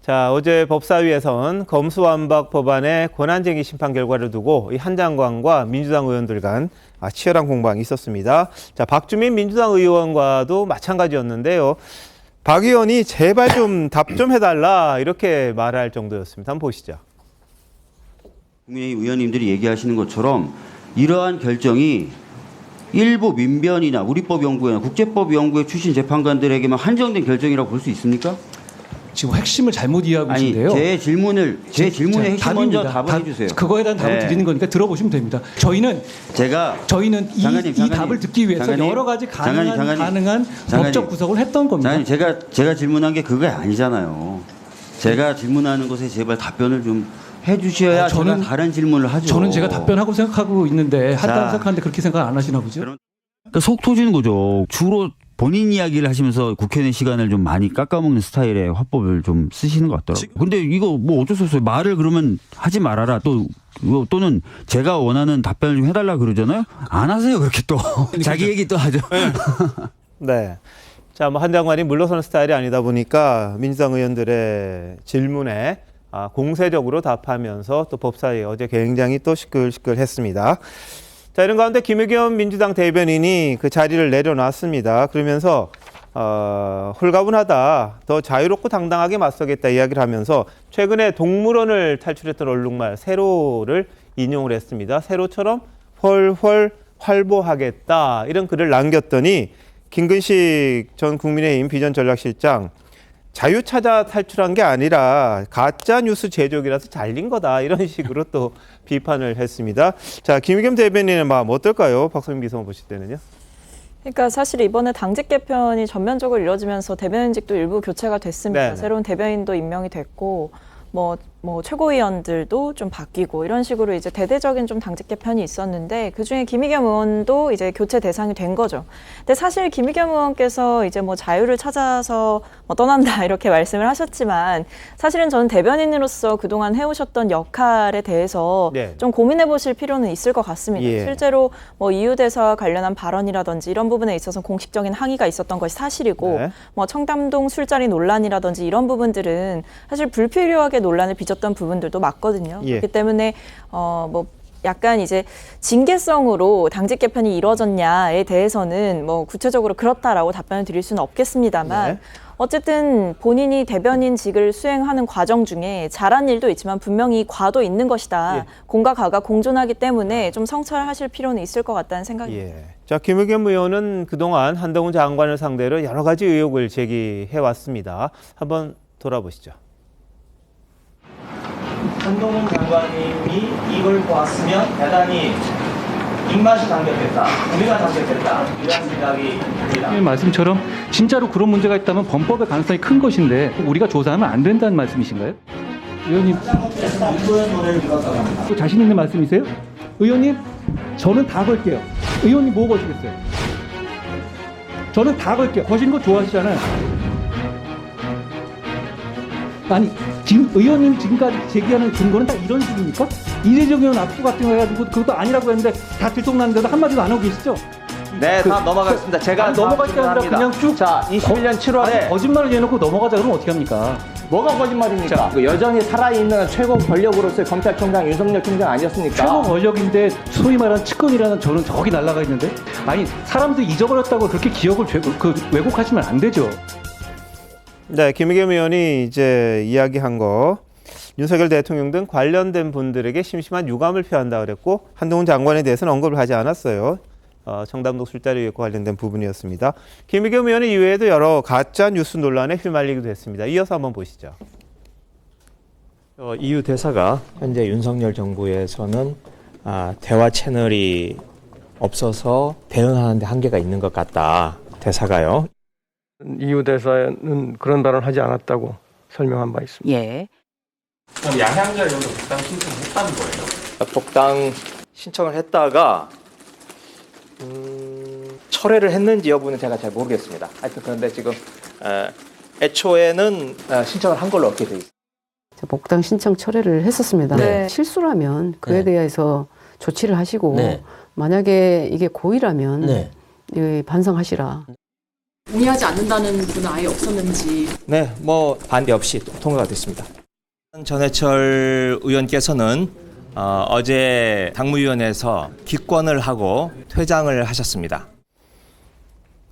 자, 어제 법사위에선 검수완박 법안의 권한쟁의 심판 결과를 두고 이 한 장관과 민주당 의원들 간 치열한 공방이 있었습니다. 자, 박주민 민주당 의원과도 마찬가지였는데요. 박 의원이 제발 좀 답 좀 해달라 이렇게 말할 정도였습니다. 한번 보시죠. 국민의힘 의원님들이 얘기하시는 것처럼 이러한 결정이 일부 민변이나 우리법연구회나 국제법연구회 출신 재판관들에게만 한정된 결정이라고 볼 수 있습니까? 지금 핵심을 잘못 이해하고 계신데요. 제 질문의 핵심 먼저 답을 해주세요. 그거에 대한 답을 드리는 거니까 들어보시면 됩니다. 저희는 이 답을 듣기 위해서 여러 가지 가능한 법적 구석을 했던 겁니다. 제가 질문한 게 그거 아니잖아요. 제가 질문하는 것에 제발 답변을 좀 해주셔야 저는 다른 질문을 하죠. 저는 제가 답변하고 생각하고 있는데 한다고 생각하는데 그렇게 생각 안 하시나 보죠? 그러니까 속 터지는 거죠. 주로 본인 이야기를 하시면서 국회 내 시간을 좀 많이 깎아먹는 스타일의 화법을 좀 쓰시는 것 같더라고요. 근데 이거 뭐 어쩔 수 없어요. 말을 그러면 하지 말아라. 또는 제가 원하는 답변을 좀 해달라 그러잖아요. 안 하세요. 그렇게 또. 자기 얘기 또 하죠. 네. 자, 뭐 한 장관이 물러서는 스타일이 아니다 보니까 민주당 의원들의 질문에 공세적으로 답하면서 또 법사위 어제 굉장히 또 시끌시끌했습니다. 자, 이런 가운데 김의겸 민주당 대변인이 그 자리를 내려놨습니다. 그러면서 홀가분하다, 더 자유롭고 당당하게 맞서겠다 이야기를 하면서 최근에 동물원을 탈출했던 얼룩말 세로를 인용을 했습니다. 세로처럼 훨훨 활보하겠다 이런 글을 남겼더니 김근식 전 국민의힘 비전전략실장 자유 찾아 탈출한 게 아니라 가짜 뉴스 제조기라서 잘린 거다 이런 식으로 또 비판을 했습니다. 자, 김의겸 대변인의 마음 어떨까요? 박성민 비서관 보실 때는요. 그러니까 사실 이번에 당직 개편이 전면적으로 이루어지면서 대변인직도 일부 교체가 됐습니다. 네네. 새로운 대변인도 임명이 됐고 뭐 최고위원들도 좀 바뀌고 이런 식으로 이제 대대적인 좀 당직 개편이 있었는데 그중에 김의겸 의원도 이제 교체 대상이 된 거죠. 근데 사실 김의겸 의원께서 이제 뭐 자유를 찾아서 뭐 떠난다 이렇게 말씀을 하셨지만 사실은 저는 대변인으로서 그동안 해오셨던 역할에 대해서 좀 고민해 보실 필요는 있을 것 같습니다. 실제로 뭐 이유 대사와 관련한 발언이라든지 이런 부분에 있어서 공식적인 항의가 있었던 것이 사실이고 뭐 청담동 술자리 논란이라든지 이런 부분들은 사실 불필요하게 논란을 빚었던 부분들도 맞거든요. 그렇기 때문에 뭐 약간 이제 징계성으로 당직 개편이 이루어졌냐에 대해서는 뭐 구체적으로 그렇다라고 답변을 드릴 수는 없겠습니다만 어쨌든 본인이 대변인직을 수행하는 과정 중에 잘한 일도 있지만 분명히 과도 있는 것이다. 공과 가가 공존하기 때문에 좀 성찰하실 필요는 있을 것 같다는 생각입니다. 자, 김의겸 의원은 그동안 한동훈 장관을 상대로 여러 가지 의혹을 제기해 왔습니다. 한번 돌아보시죠. 한동훈 장관님이 이걸 보았으면 대단히 입맛이 당겼겠다, 우리가 당겼겠다 이런 생각이 듭니다. 말씀처럼 진짜로 그런 문제가 있다면 범법의 가능성이 큰 것인데 우리가 조사하면 안 된다는 말씀이신가요? 의원님, 또 자신 있는 말씀이세요? 의원님, 저는 다 걸게요. 의원님 뭐 거시겠어요? 저는 다 걸게요. 거시는 거 좋아하시잖아요. 아니, 지금 의원님 지금까지 제기하는 증거는 다 이런 식입니까? 이례적인 압수 같은 거 해가지고 그것도 아니라고 했는데 다 들통났는데도 한마디도 안 하고 계시죠? 네, 다 넘어가겠습니다. 제가 넘어갈 게 아니라 그냥 쭉 자, 21년 7월에 거짓말을 해놓고 넘어가자 그러면 어떻게 합니까? 뭐가 거짓말입니까? 여전히 살아있는 최고 권력으로서의 검찰총장 윤석열 총장 아니었습니까? 최고 권력인데 소위 말하는 측근이라는 저는 저기 날아가 있는데 아니 사람들이 잊어버렸다고 그렇게 기억을 왜곡하시면 안 되죠. 네, 김의겸 의원이 이제 이야기한 거 윤석열 대통령 등 관련된 분들에게 심심한 유감을 표한다 그랬고 한동훈 장관에 대해서는 언급을 하지 않았어요. 청담동 술자리 의혹과 관련된 부분이었습니다. 김의겸 의원은 이외에도 여러 가짜 뉴스 논란에 휘말리기도 했습니다. 이어서 한번 보시죠. 이유 대사가 현재 윤석열 정부에서는 대화 채널이 없어서 대응하는 데 한계가 있는 것 같다. 대사가요. 이유 대사는 그런 발언을 하지 않았다고 설명한 바 있습니다. 예. 그럼 양향자 의원도 복당 신청을 했다는 거예요? 복당 신청을 했다가 철회를 했는지 여부는 제가 잘 모르겠습니다. 하여튼 그런데 지금 애초에는 신청을 한 걸로 얻게 돼 있습니다. 복당 신청 철회를 했었습니다. 네. 실수라면 그에 대해서 조치를 하시고 만약에 이게 고의라면 반성하시라. 동의하지 않는다는 분은 아예 없었는지. 네, 뭐 반대 없이 통과가 됐습니다. 전해철 의원께서는 어제 당무위원회에서 기권을 하고 퇴장을 하셨습니다.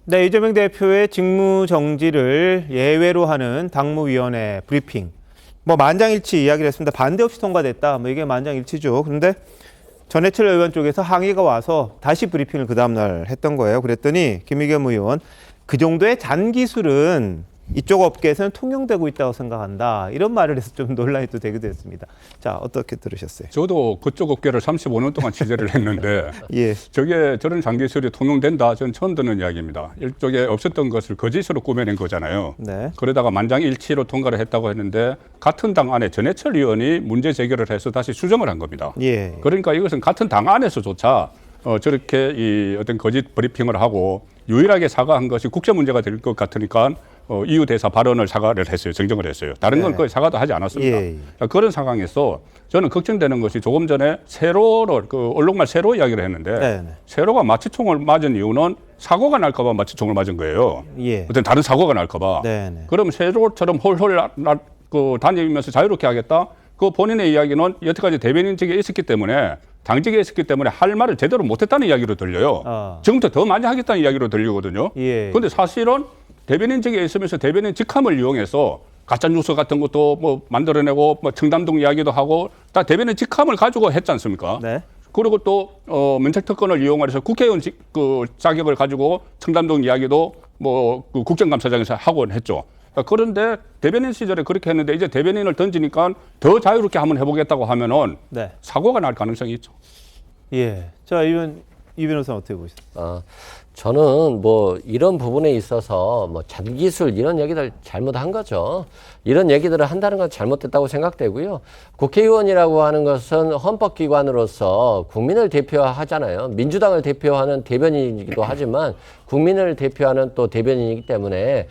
네, 이재명 대표의 직무 정지를 예외로 하는 당무위원회 브리핑. 뭐 만장일치 이야기를 했습니다. 반대 없이 통과됐다. 뭐 이게 만장일치죠. 그런데 전해철 의원 쪽에서 항의가 와서 다시 브리핑을 그 다음날 했던 거예요. 그랬더니 김의겸 의원, 그 정도의 잔기술은 이쪽 업계에서는 통용되고 있다고 생각한다. 이런 말을 해서 좀 논란이 또 되기도 했습니다. 자, 어떻게 들으셨어요? 저도 그쪽 업계를 35년 동안 취재를 했는데 예. 저런 장기술이 통용된다. 저는 처음 듣는 이야기입니다. 일종의 없었던 것을 거짓으로 꾸며낸 거잖아요. 네. 그러다가 만장일치로 통과를 했다고 했는데 같은 당 안에 전해철 의원이 문제 제기를 해서 다시 수정을 한 겁니다. 예. 그러니까 이것은 같은 당 안에서조차 저렇게 이 어떤 거짓 브리핑을 하고 유일하게 사과한 것이 국제 문제가 될 것 같으니까 EU 대사 발언을 사과를 했어요. 정정을 했어요. 다른 건 거의 사과도 하지 않았습니다. 예. 그런 상황에서 저는 걱정되는 것이 조금 전에 세로를 언론말 세로 이야기를 했는데 네. 세로가 마취총을 맞은 이유는 사고가 날까 봐 마취총을 맞은 거예요. 예. 어떤 다른 사고가 날까 봐. 네. 그럼 세로처럼 홀홀 다니면서 자유롭게 하겠다. 그 본인의 이야기는 여태까지 대변인직에 있었기 때문에 당직에 있었기 때문에 할 말을 제대로 못했다는 이야기로 들려요. 지금부터 더 많이 하겠다는 이야기로 들리거든요. 그런데 사실은 대변인직에 있으면서 대변인 직함을 이용해서 가짜 뉴스 같은 것도 뭐 만들어내고 뭐 청담동 이야기도 하고 다 대변인 직함을 가지고 했지 않습니까? 네. 그리고 또 면책특권을 이용해서 국회의원 자격을 가지고 청담동 이야기도 뭐 그 국정감사장에서 하고 했죠. 그런데 대변인 시절에 그렇게 했는데 이제 대변인을 던지니까 더 자유롭게 한번 해보겠다고 하면은 네. 사고가 날 가능성이 있죠. 예. 자, 이 변호사는 어떻게 보시죠? 저는 뭐 이런 부분에 있어서 뭐 잔기술 이런 얘기들 잘못한 거죠. 이런 얘기들을 한다는 건 잘못됐다고 생각되고요. 국회의원이라고 하는 것은 헌법기관으로서 국민을 대표하잖아요. 민주당을 대표하는 대변인이기도 하지만 국민을 대표하는 또 대변인이기 때문에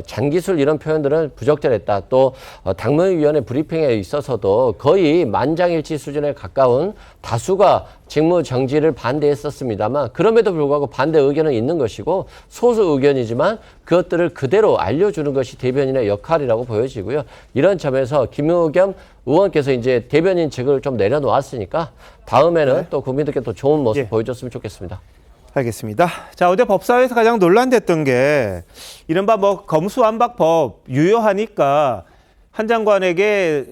잔기술 이런 표현들은 부적절했다. 또 당무위원회 브리핑에 있어서도 거의 만장일치 수준에 가까운 다수가 직무 정지를 반대했었습니다만 그럼에도 불구하고 반대 의견은 있는 것이고 소수 의견이지만 그것들을 그대로 알려주는 것이 대변인의 역할이라고 보여지고요. 이런 점에서 김의겸 의원께서 이제 대변인직을 좀 내려놓았으니까 다음에는 또 국민들께 또 좋은 모습 보여줬으면 좋겠습니다. 알겠습니다. 자, 어제 법사위에서 가장 논란됐던 게 이른바 뭐 검수완박법 유효하니까 한 장관에게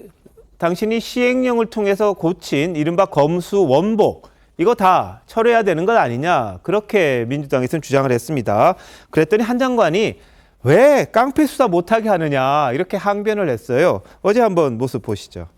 당신이 시행령을 통해서 고친 이른바 검수원복 이거 다 철회해야 되는 것 아니냐 그렇게 민주당에서는 주장을 했습니다. 그랬더니 한 장관이 왜 깡패 수사 못하게 하느냐 이렇게 항변을 했어요. 어제 한번 모습 보시죠.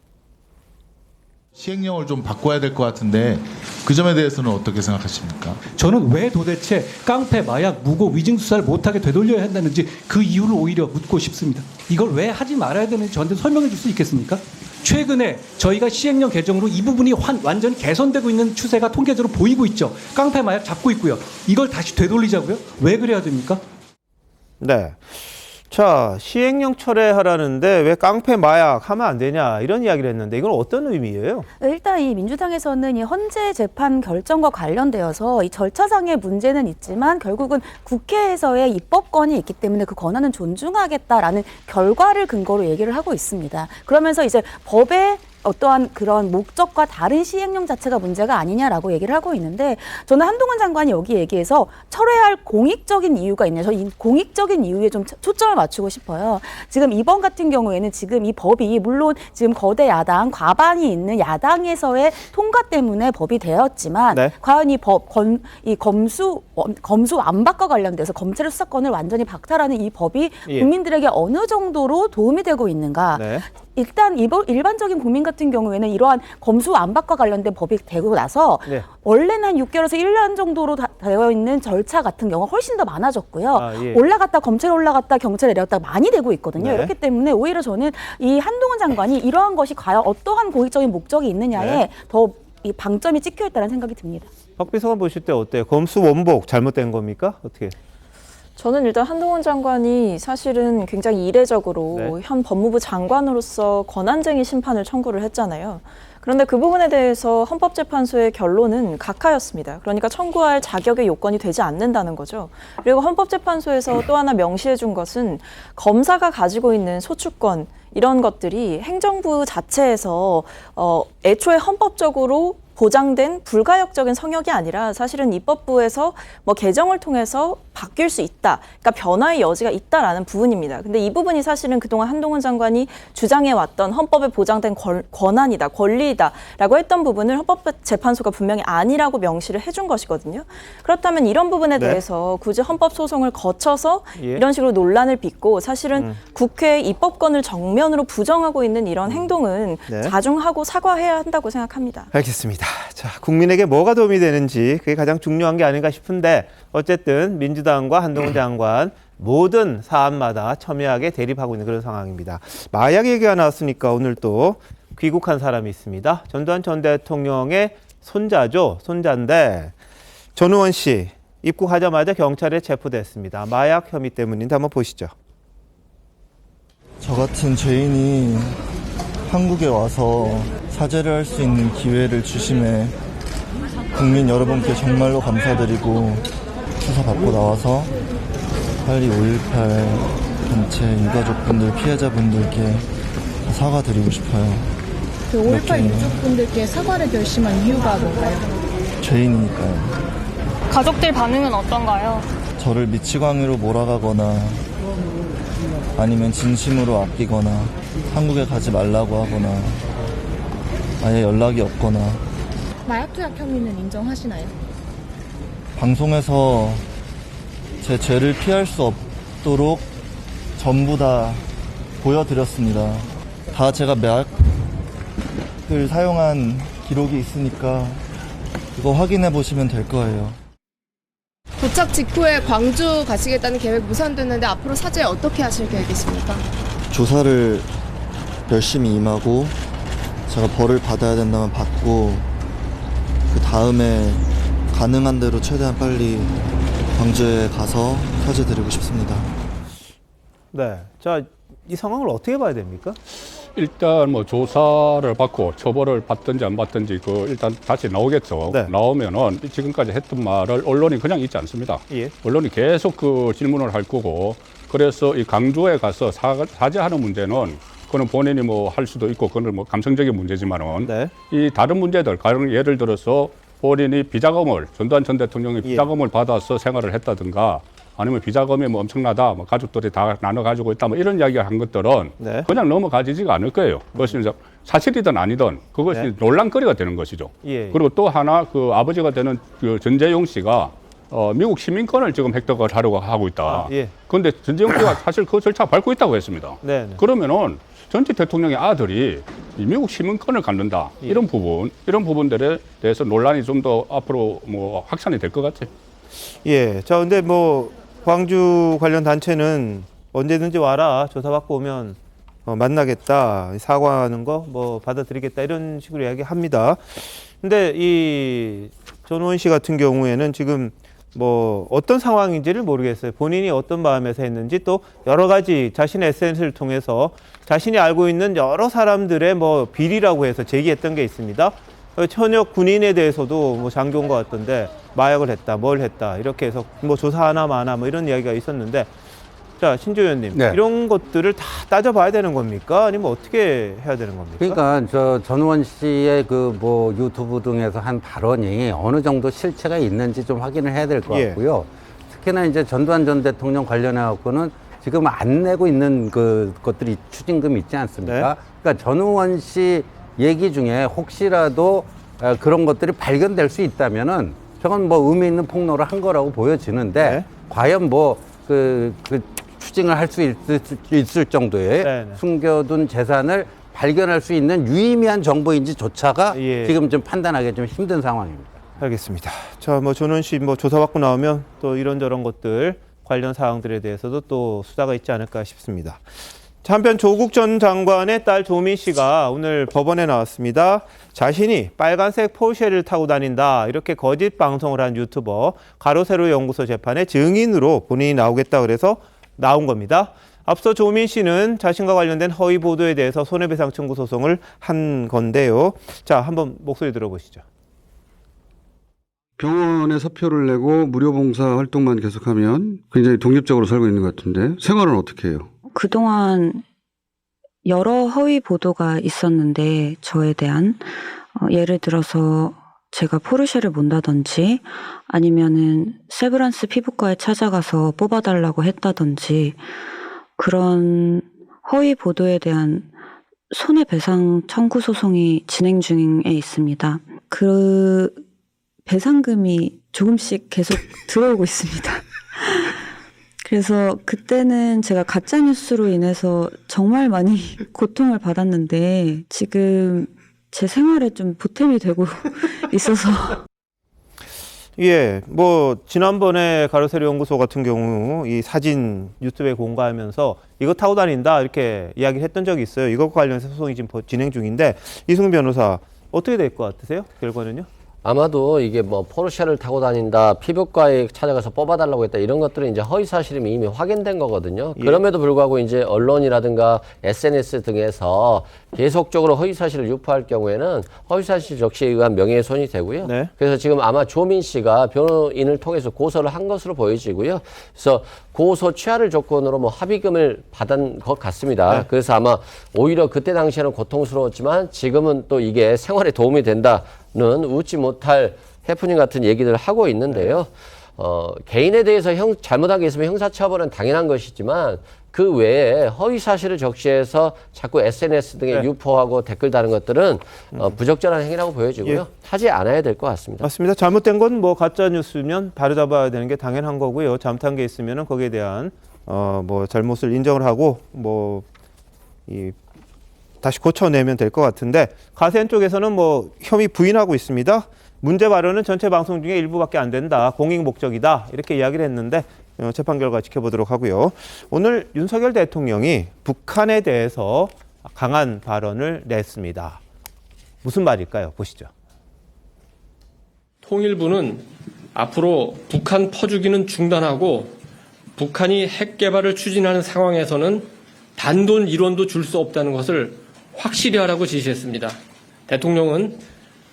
시행령을 좀 바꿔야 될 것 같은데 그 점에 대해서는 어떻게 생각하십니까? 저는 왜 도대체 깡패, 마약, 무고, 위증 수사를 못하게 되돌려야 한다는지 그 이유를 오히려 묻고 싶습니다. 이걸 왜 하지 말아야 되는지 저한테 설명해 줄 수 있겠습니까? 최근에 저희가 시행령 개정으로 이 부분이 완전히 개선되고 있는 추세가 통계적으로 보이고 있죠. 깡패, 마약 잡고 있고요. 이걸 다시 되돌리자고요? 왜 그래야 됩니까? 네. 자, 시행령 철회하라는데 왜 깡패 마약 하면 안 되냐 이런 이야기를 했는데 이건 어떤 의미예요? 일단 이 민주당에서는 이 헌재 재판 결정과 관련되어서 이 절차상의 문제는 있지만 결국은 국회에서의 입법권이 있기 때문에 그 권한은 존중하겠다라는 결과를 근거로 얘기를 하고 있습니다. 그러면서 이제 법에 어떠한 그런 목적과 다른 시행령 자체가 문제가 아니냐라고 얘기를 하고 있는데 저는 한동훈 장관이 여기 얘기해서 철회할 공익적인 이유가 있냐. 저 이 공익적인 이유에 좀 초점을 맞추고 싶어요. 지금 이번 같은 경우에는 지금 이 법이 물론 지금 거대 야당, 과반이 있는 야당에서의 통과 때문에 법이 되었지만 과연 이 검수 안박과 관련돼서 검찰의 수사권을 완전히 박탈하는 이 법이 국민들에게 어느 정도로 도움이 되고 있는가. 일단 일반적인 국민 같은 경우에는 이러한 검수 안박과 관련된 법이 되고 나서 원래는 한 6개월에서 1년 정도로 되어 있는 절차 같은 경우가 훨씬 더 많아졌고요. 올라갔다 검찰 올라갔다 경찰 내렸다 많이 되고 있거든요. 이렇기 때문에 오히려 저는 이 한동훈 장관이 이러한 것이 과연 어떠한 공익적인 목적이 있느냐에 더 이 방점이 찍혀 있다는 생각이 듭니다. 박 비서관 보실 때 어때요? 검수 원복 잘못된 겁니까? 어떻게? 저는 일단 한동훈 장관이 사실은 굉장히 이례적으로 현 법무부 장관으로서 권한쟁의 심판을 청구를 했잖아요. 그런데 그 부분에 대해서 헌법재판소의 결론은 각하였습니다. 그러니까 청구할 자격의 요건이 되지 않는다는 거죠. 그리고 헌법재판소에서 또 하나 명시해 준 것은 검사가 가지고 있는 소추권 이런 것들이 행정부 자체에서 애초에 헌법적으로 보장된 불가역적인 성역이 아니라 사실은 입법부에서 뭐 개정을 통해서 바뀔 수 있다. 그러니까 변화의 여지가 있다라는 부분입니다. 근데 이 부분이 사실은 그동안 한동훈 장관이 주장해왔던 헌법에 보장된 권한이다, 권리이다라고 했던 부분을 헌법재판소가 분명히 아니라고 명시를 해준 것이거든요. 그렇다면 이런 부분에 대해서 굳이 헌법소송을 거쳐서 이런 식으로 논란을 빚고 사실은 국회의 입법권을 정면으로 부정하고 있는 이런 행동은 자중하고 사과해야 한다고 생각합니다. 알겠습니다. 자, 국민에게 뭐가 도움이 되는지 그게 가장 중요한 게 아닌가 싶은데 어쨌든 민주당과 한동훈 장관 모든 사안마다 첨예하게 대립하고 있는 그런 상황입니다. 마약 얘기가 나왔으니까 오늘 또 귀국한 사람이 있습니다. 전두환 전 대통령의 손자죠. 손자인데 전우원 씨 입국하자마자 경찰에 체포됐습니다. 마약 혐의 때문인데 한번 보시죠. 저 같은 죄인이 한국에 와서 사죄를 할 수 있는 기회를 주심에 국민 여러분께 정말로 감사드리고 수사받고 나와서 빨리 5.18 단체 유가족분들, 피해자분들께 사과드리고 싶어요. 그 5.18 유족분들께 사과를 결심한 이유가 뭔가요? 죄인이니까요. 가족들 반응은 어떤가요? 저를 미치광이로 몰아가거나 아니면 진심으로 아끼거나 한국에 가지 말라고 하거나 아예 연락이 없거나. 마약 투약 혐의는 인정하시나요? 방송에서 제 죄를 피할 수 없도록 전부 다 보여드렸습니다. 다 제가 마약을 사용한 기록이 있으니까 이거 확인해 보시면 될 거예요. 도착 직후에 광주 가시겠다는 계획 무산됐는데 앞으로 사죄 어떻게 하실 계획이십니까? 조사를 열심히 임하고 제가 벌을 받아야 된다면 받고 그 다음에 가능한 대로 최대한 빨리 광주에 가서 사죄드리고 싶습니다. 네, 자, 이 상황을 어떻게 봐야 됩니까? 일단 뭐 조사를 받고 처벌을 받든지 안 받든지 그 일단 다시 나오겠죠. 나오면은 지금까지 했던 말을 언론이 그냥 잊지 않습니다. 언론이 계속 그 질문을 할 거고 그래서 이 강주에 가서 사죄하는 문제는 그거는 본인이 뭐 할 수도 있고 그건 뭐 감성적인 문제지만은 이 다른 문제들 예를 들어서 본인이 비자금을 전두환 전 대통령이 비자금을 받아서 생활을 했다든가 아니면 비자금이 뭐 엄청나다, 뭐 가족들이 다 나눠 가지고 있다, 뭐 이런 이야기를 한 것들은 그냥 넘어가지지가 않을 거예요. 그것이 이제 사실이든 아니든 그것이 논란거리가 되는 것이죠. 그리고 또 하나 그 아버지가 되는 그 전재용 씨가 미국 시민권을 지금 획득을 하려고 하고 있다. 그런데 전재용 씨가 사실 그 절차 밟고 있다고 했습니다. 그러면은 전직 대통령의 아들이 이 미국 시민권을 갖는다. 이런 부분들에 대해서 논란이 좀 더 앞으로 뭐 확산이 될 것 같아요. 예. 자, 근데 뭐 광주 관련 단체는 언제든지 와라. 조사받고 오면 만나겠다. 사과하는 거 뭐 받아들이겠다. 이런 식으로 이야기합니다. 근데 이 전우원 씨 같은 경우에는 지금 뭐 어떤 상황인지를 모르겠어요. 본인이 어떤 마음에서 했는지 또 여러 가지 자신의 SNS를 통해서 자신이 알고 있는 여러 사람들의 뭐 비리라고 해서 제기했던 게 있습니다. 현역 군인에 대해서도 뭐 장교인 것 같던데 마약을 했다, 뭘 했다 이렇게 해서 뭐 조사하나 마나 뭐 이런 이야기가 있었는데 자, 신조 의원님 이런 것들을 다 따져봐야 되는 겁니까? 아니면 어떻게 해야 되는 겁니까? 그러니까 저 전우원 씨의 그 뭐 유튜브 등에서 한 발언이 어느 정도 실체가 있는지 좀 확인을 해야 될 것 같고요. 특히나 이제 전두환 전 대통령 관련해 갖고는 지금 안 내고 있는 그 것들이 추징금이 있지 않습니까? 그러니까 전우원 씨 얘기 중에 혹시라도 그런 것들이 발견될 수 있다면은 저건 뭐 의미 있는 폭로를 한 거라고 보여지는데 과연 뭐 그 추징을 할 수 있을 정도의 숨겨둔 재산을 발견할 수 있는 유의미한 정보인지조차가 지금 좀 판단하기 좀 힘든 상황입니다. 알겠습니다. 자, 뭐 전우원 씨 뭐 조사받고 나오면 또 이런저런 것들 관련 사항들에 대해서도 또 수사가 있지 않을까 싶습니다. 한편 조국 전 장관의 딸 조민 씨가 오늘 법원에 나왔습니다. 자신이 빨간색 포르쉐를 타고 다닌다 이렇게 거짓 방송을 한 유튜버 가로세로 연구소 재판의 증인으로 본인이 나오겠다 그래서 나온 겁니다. 앞서 조민 씨는 자신과 관련된 허위 보도에 대해서 손해배상 청구 소송을 한 건데요. 자, 한번 목소리 들어보시죠. 병원에 사표를 내고 무료 봉사 활동만 계속하면 굉장히 독립적으로 살고 있는 것 같은데 생활은 어떻게 해요? 그동안 여러 허위 보도가 있었는데 저에 대한 예를 들어서 제가 포르쉐를 몬다든지 아니면은 세브란스 피부과에 찾아가서 뽑아달라고 했다든지 그런 허위 보도에 대한 손해배상 청구 소송이 진행 중에 있습니다. 그 배상금이 조금씩 계속 들어오고 있습니다. 그래서 그때는 제가 가짜뉴스로 인해서 정말 많이 고통을 받았는데 지금 제 생활에 좀 보탬이 되고 있어서. 예, 뭐 지난번에 가로세로 연구소 같은 경우 이 사진 유튜브에 공개하면서 이거 타고 다닌다 이렇게 이야기를 했던 적이 있어요. 이것과 관련해서 소송이 지금 진행 중인데 이승훈 변호사 어떻게 될 것 같으세요? 결과는요? 아마도 이게 뭐 포르쉐를 타고 다닌다, 피부과에 찾아가서 뽑아달라고 했다 이런 것들은 이제 허위 사실이 이미 확인된 거거든요. 예. 그럼에도 불구하고 이제 언론이라든가 SNS 등에서 계속적으로 허위 사실을 유포할 경우에는 허위 사실 적시에 의한 명예훼손이 되고요. 네. 그래서 지금 아마 조민 씨가 변호인을 통해서 고소를 한 것으로 보여지고요. 그래서 고소 취하를 조건으로 뭐 합의금을 받은 것 같습니다. 네. 그래서 아마 오히려 그때 당시에는 고통스러웠지만 지금은 또 이게 생활에 도움이 된다는 웃지 못할 해프닝 같은 얘기들을 하고 있는데요. 개인에 대해서 잘못한 게 있으면 형사처벌은 당연한 것이지만 그 외에 허위 사실을 적시해서 자꾸 SNS 등에 네. 유포하고 댓글 다는 것들은 부적절한 행위라고 보여지고요. 예. 하지 않아야 될 것 같습니다. 맞습니다. 잘못된 건 뭐 가짜 뉴스면 바로잡아야 되는 게 당연한 거고요. 잘못한 게 있으면은 거기에 대한 뭐 잘못을 인정을 하고 다시 고쳐내면 될 것 같은데 가세현 쪽에서는 뭐 혐의 부인하고 있습니다. 문제 발언은 전체 방송 중에 일부밖에 안 된다. 공익 목적이다. 이렇게 이야기를 했는데 재판 결과 지켜보도록 하고요. 오늘 윤석열 대통령이 북한에 대해서 강한 발언을 냈습니다. 무슨 말일까요? 보시죠. 통일부는 앞으로 북한 퍼주기는 중단하고 북한이 핵 개발을 추진하는 상황에서는 단돈 1원도 줄 수 없다는 것을 확실히 하라고 지시했습니다. 대통령은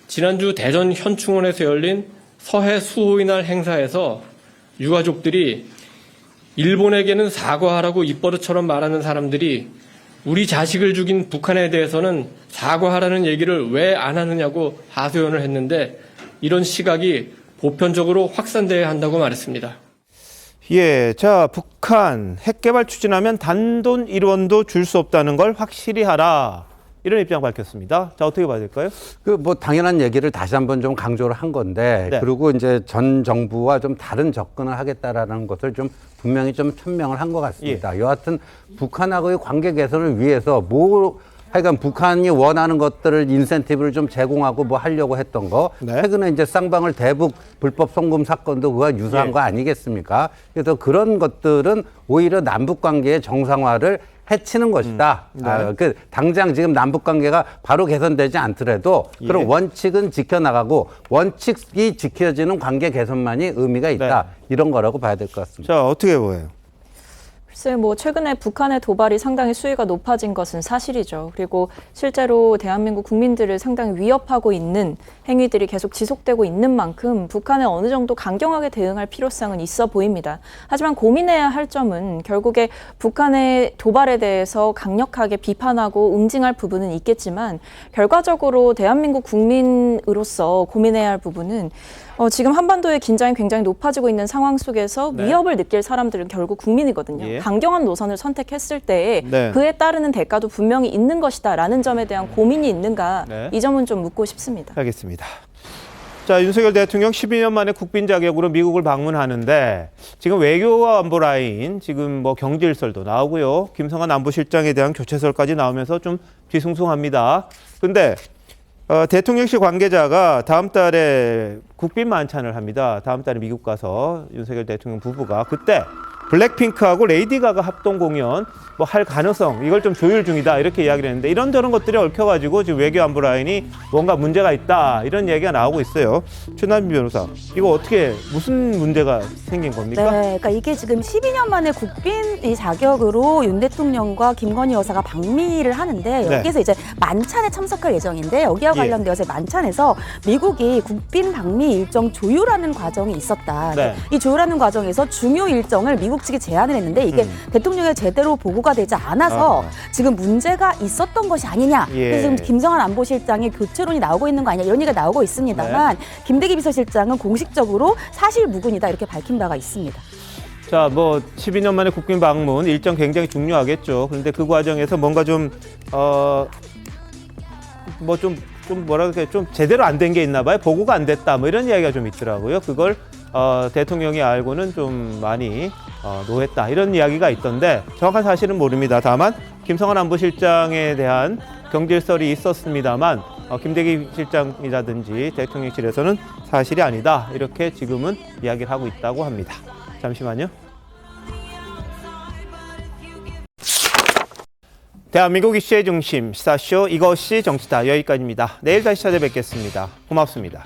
지난주 대전 현충원에서 열린 서해 수호의 날 행사에서 유가족들이 일본에게는 사과하라고 입버릇처럼 말하는 사람들이 우리 자식을 죽인 북한에 대해서는 사과하라는 얘기를 왜 안 하느냐고 하소연을 했는데 이런 시각이 보편적으로 확산돼야 한다고 말했습니다. 예, 자, 북한 핵 개발 추진하면 단돈 1원도 줄 수 없다는 걸 확실히 하라. 이런 입장 밝혔습니다. 자, 어떻게 봐야 될까요? 그 뭐 당연한 얘기를 다시 한번 좀 강조를 한 건데, 네. 그리고 이제 전 정부와 좀 다른 접근을 하겠다라는 것을 좀 분명히 좀 천명을 한 것 같습니다. 여하튼 북한하고의 관계 개선을 위해서 하여간 북한이 원하는 것들을 인센티브를 좀 제공하고 뭐 하려고 했던 거. 최근에 이제 쌍방울 대북 불법 송금 사건도 그와 유사한 거 아니겠습니까? 그래서 그런 것들은 오히려 남북 관계의 정상화를 해치는 것이다. 당장 지금 남북 관계가 바로 개선되지 않더라도 그런 원칙은 지켜나가고 원칙이 지켜지는 관계 개선만이 의미가 있다. 이런 거라고 봐야 될 것 같습니다. 자, 어떻게 보여요? 글쎄 뭐 최근에 북한의 도발이 상당히 수위가 높아진 것은 사실이죠. 그리고 실제로 대한민국 국민들을 상당히 위협하고 있는 행위들이 계속 지속되고 있는 만큼 북한에 어느 정도 강경하게 대응할 필요성은 있어 보입니다. 하지만 고민해야 할 점은 결국에 북한의 도발에 대해서 강력하게 비판하고 응징할 부분은 있겠지만 결과적으로 대한민국 국민으로서 고민해야 할 부분은 지금 한반도의 긴장이 굉장히 높아지고 있는 상황 속에서 위협을 느낄 사람들은 결국 국민이거든요. 강경한 노선을 선택했을 때에 그에 따르는 대가도 분명히 있는 것이다라는 점에 대한 고민이 있는가 이 점은 좀 묻고 싶습니다. 알겠습니다. 자, 윤석열 대통령 12년 만에 국빈 자격으로 미국을 방문하는데 지금 외교와 안보 라인 지금 뭐 경질설도 나오고요. 김성한 안보실장에 대한 교체설까지 나오면서 좀 뒤숭숭합니다. 근데 대통령실 관계자가 다음 달에 국빈 만찬을 합니다. 다음 달에 미국 가서 윤석열 대통령 부부가 그때 블랙핑크하고 레이디 가가 합동 공연 뭐 할 가능성 이걸 좀 조율 중이다 이렇게 이야기를 했는데 이런저런 것들이 얽혀가지고 지금 외교 안보 라인이 뭔가 문제가 있다 이런 얘기가 나오고 있어요. 최남희 변호사 이거 어떻게 무슨 문제가 생긴 겁니까? 네, 그러니까 이게 지금 12년 만에 국빈 이 자격으로 윤 대통령과 김건희 여사가 방미를 하는데 여기서 이제 만찬에 참석할 예정인데 여기와 관련되어서 만찬에서 미국이 국빈 방미 일정 조율하는 과정이 있었다. 이 조율하는 과정에서 중요 일정을 미국 정부국 측이 제안을 했는데 이게 대통령의 제대로 보고가 되지 않아서 지금 문제가 있었던 것이 아니냐. 예. 그래서 지금 김성한 안보실장의 교체론이 나오고 있는 거 아니냐 이런 얘기가 나오고 있습니다만 김대기 비서실장은 공식적으로 사실 무근이다 이렇게 밝힌 바가 있습니다. 자, 뭐 12년 만에 국빈 방문 일정 굉장히 중요하겠죠. 그런데 그 과정에서 뭔가 좀 뭐라 그럴까요? 좀 제대로 안 된 게 있나 봐요. 보고가 안 됐다. 뭐 이런 이야기가 좀 있더라고요. 그걸 대통령이 알고는 좀 많이 노했다. 이런 이야기가 있던데 정확한 사실은 모릅니다. 다만 김성한 안보실장에 대한 경질설이 있었습니다만 김대기 실장이라든지 대통령실에서는 사실이 아니다. 이렇게 지금은 이야기를 하고 있다고 합니다. 잠시만요. 대한민국 이슈의 중심 시사쇼 이것이 정치다 여기까지입니다. 내일 다시 찾아뵙겠습니다. 고맙습니다.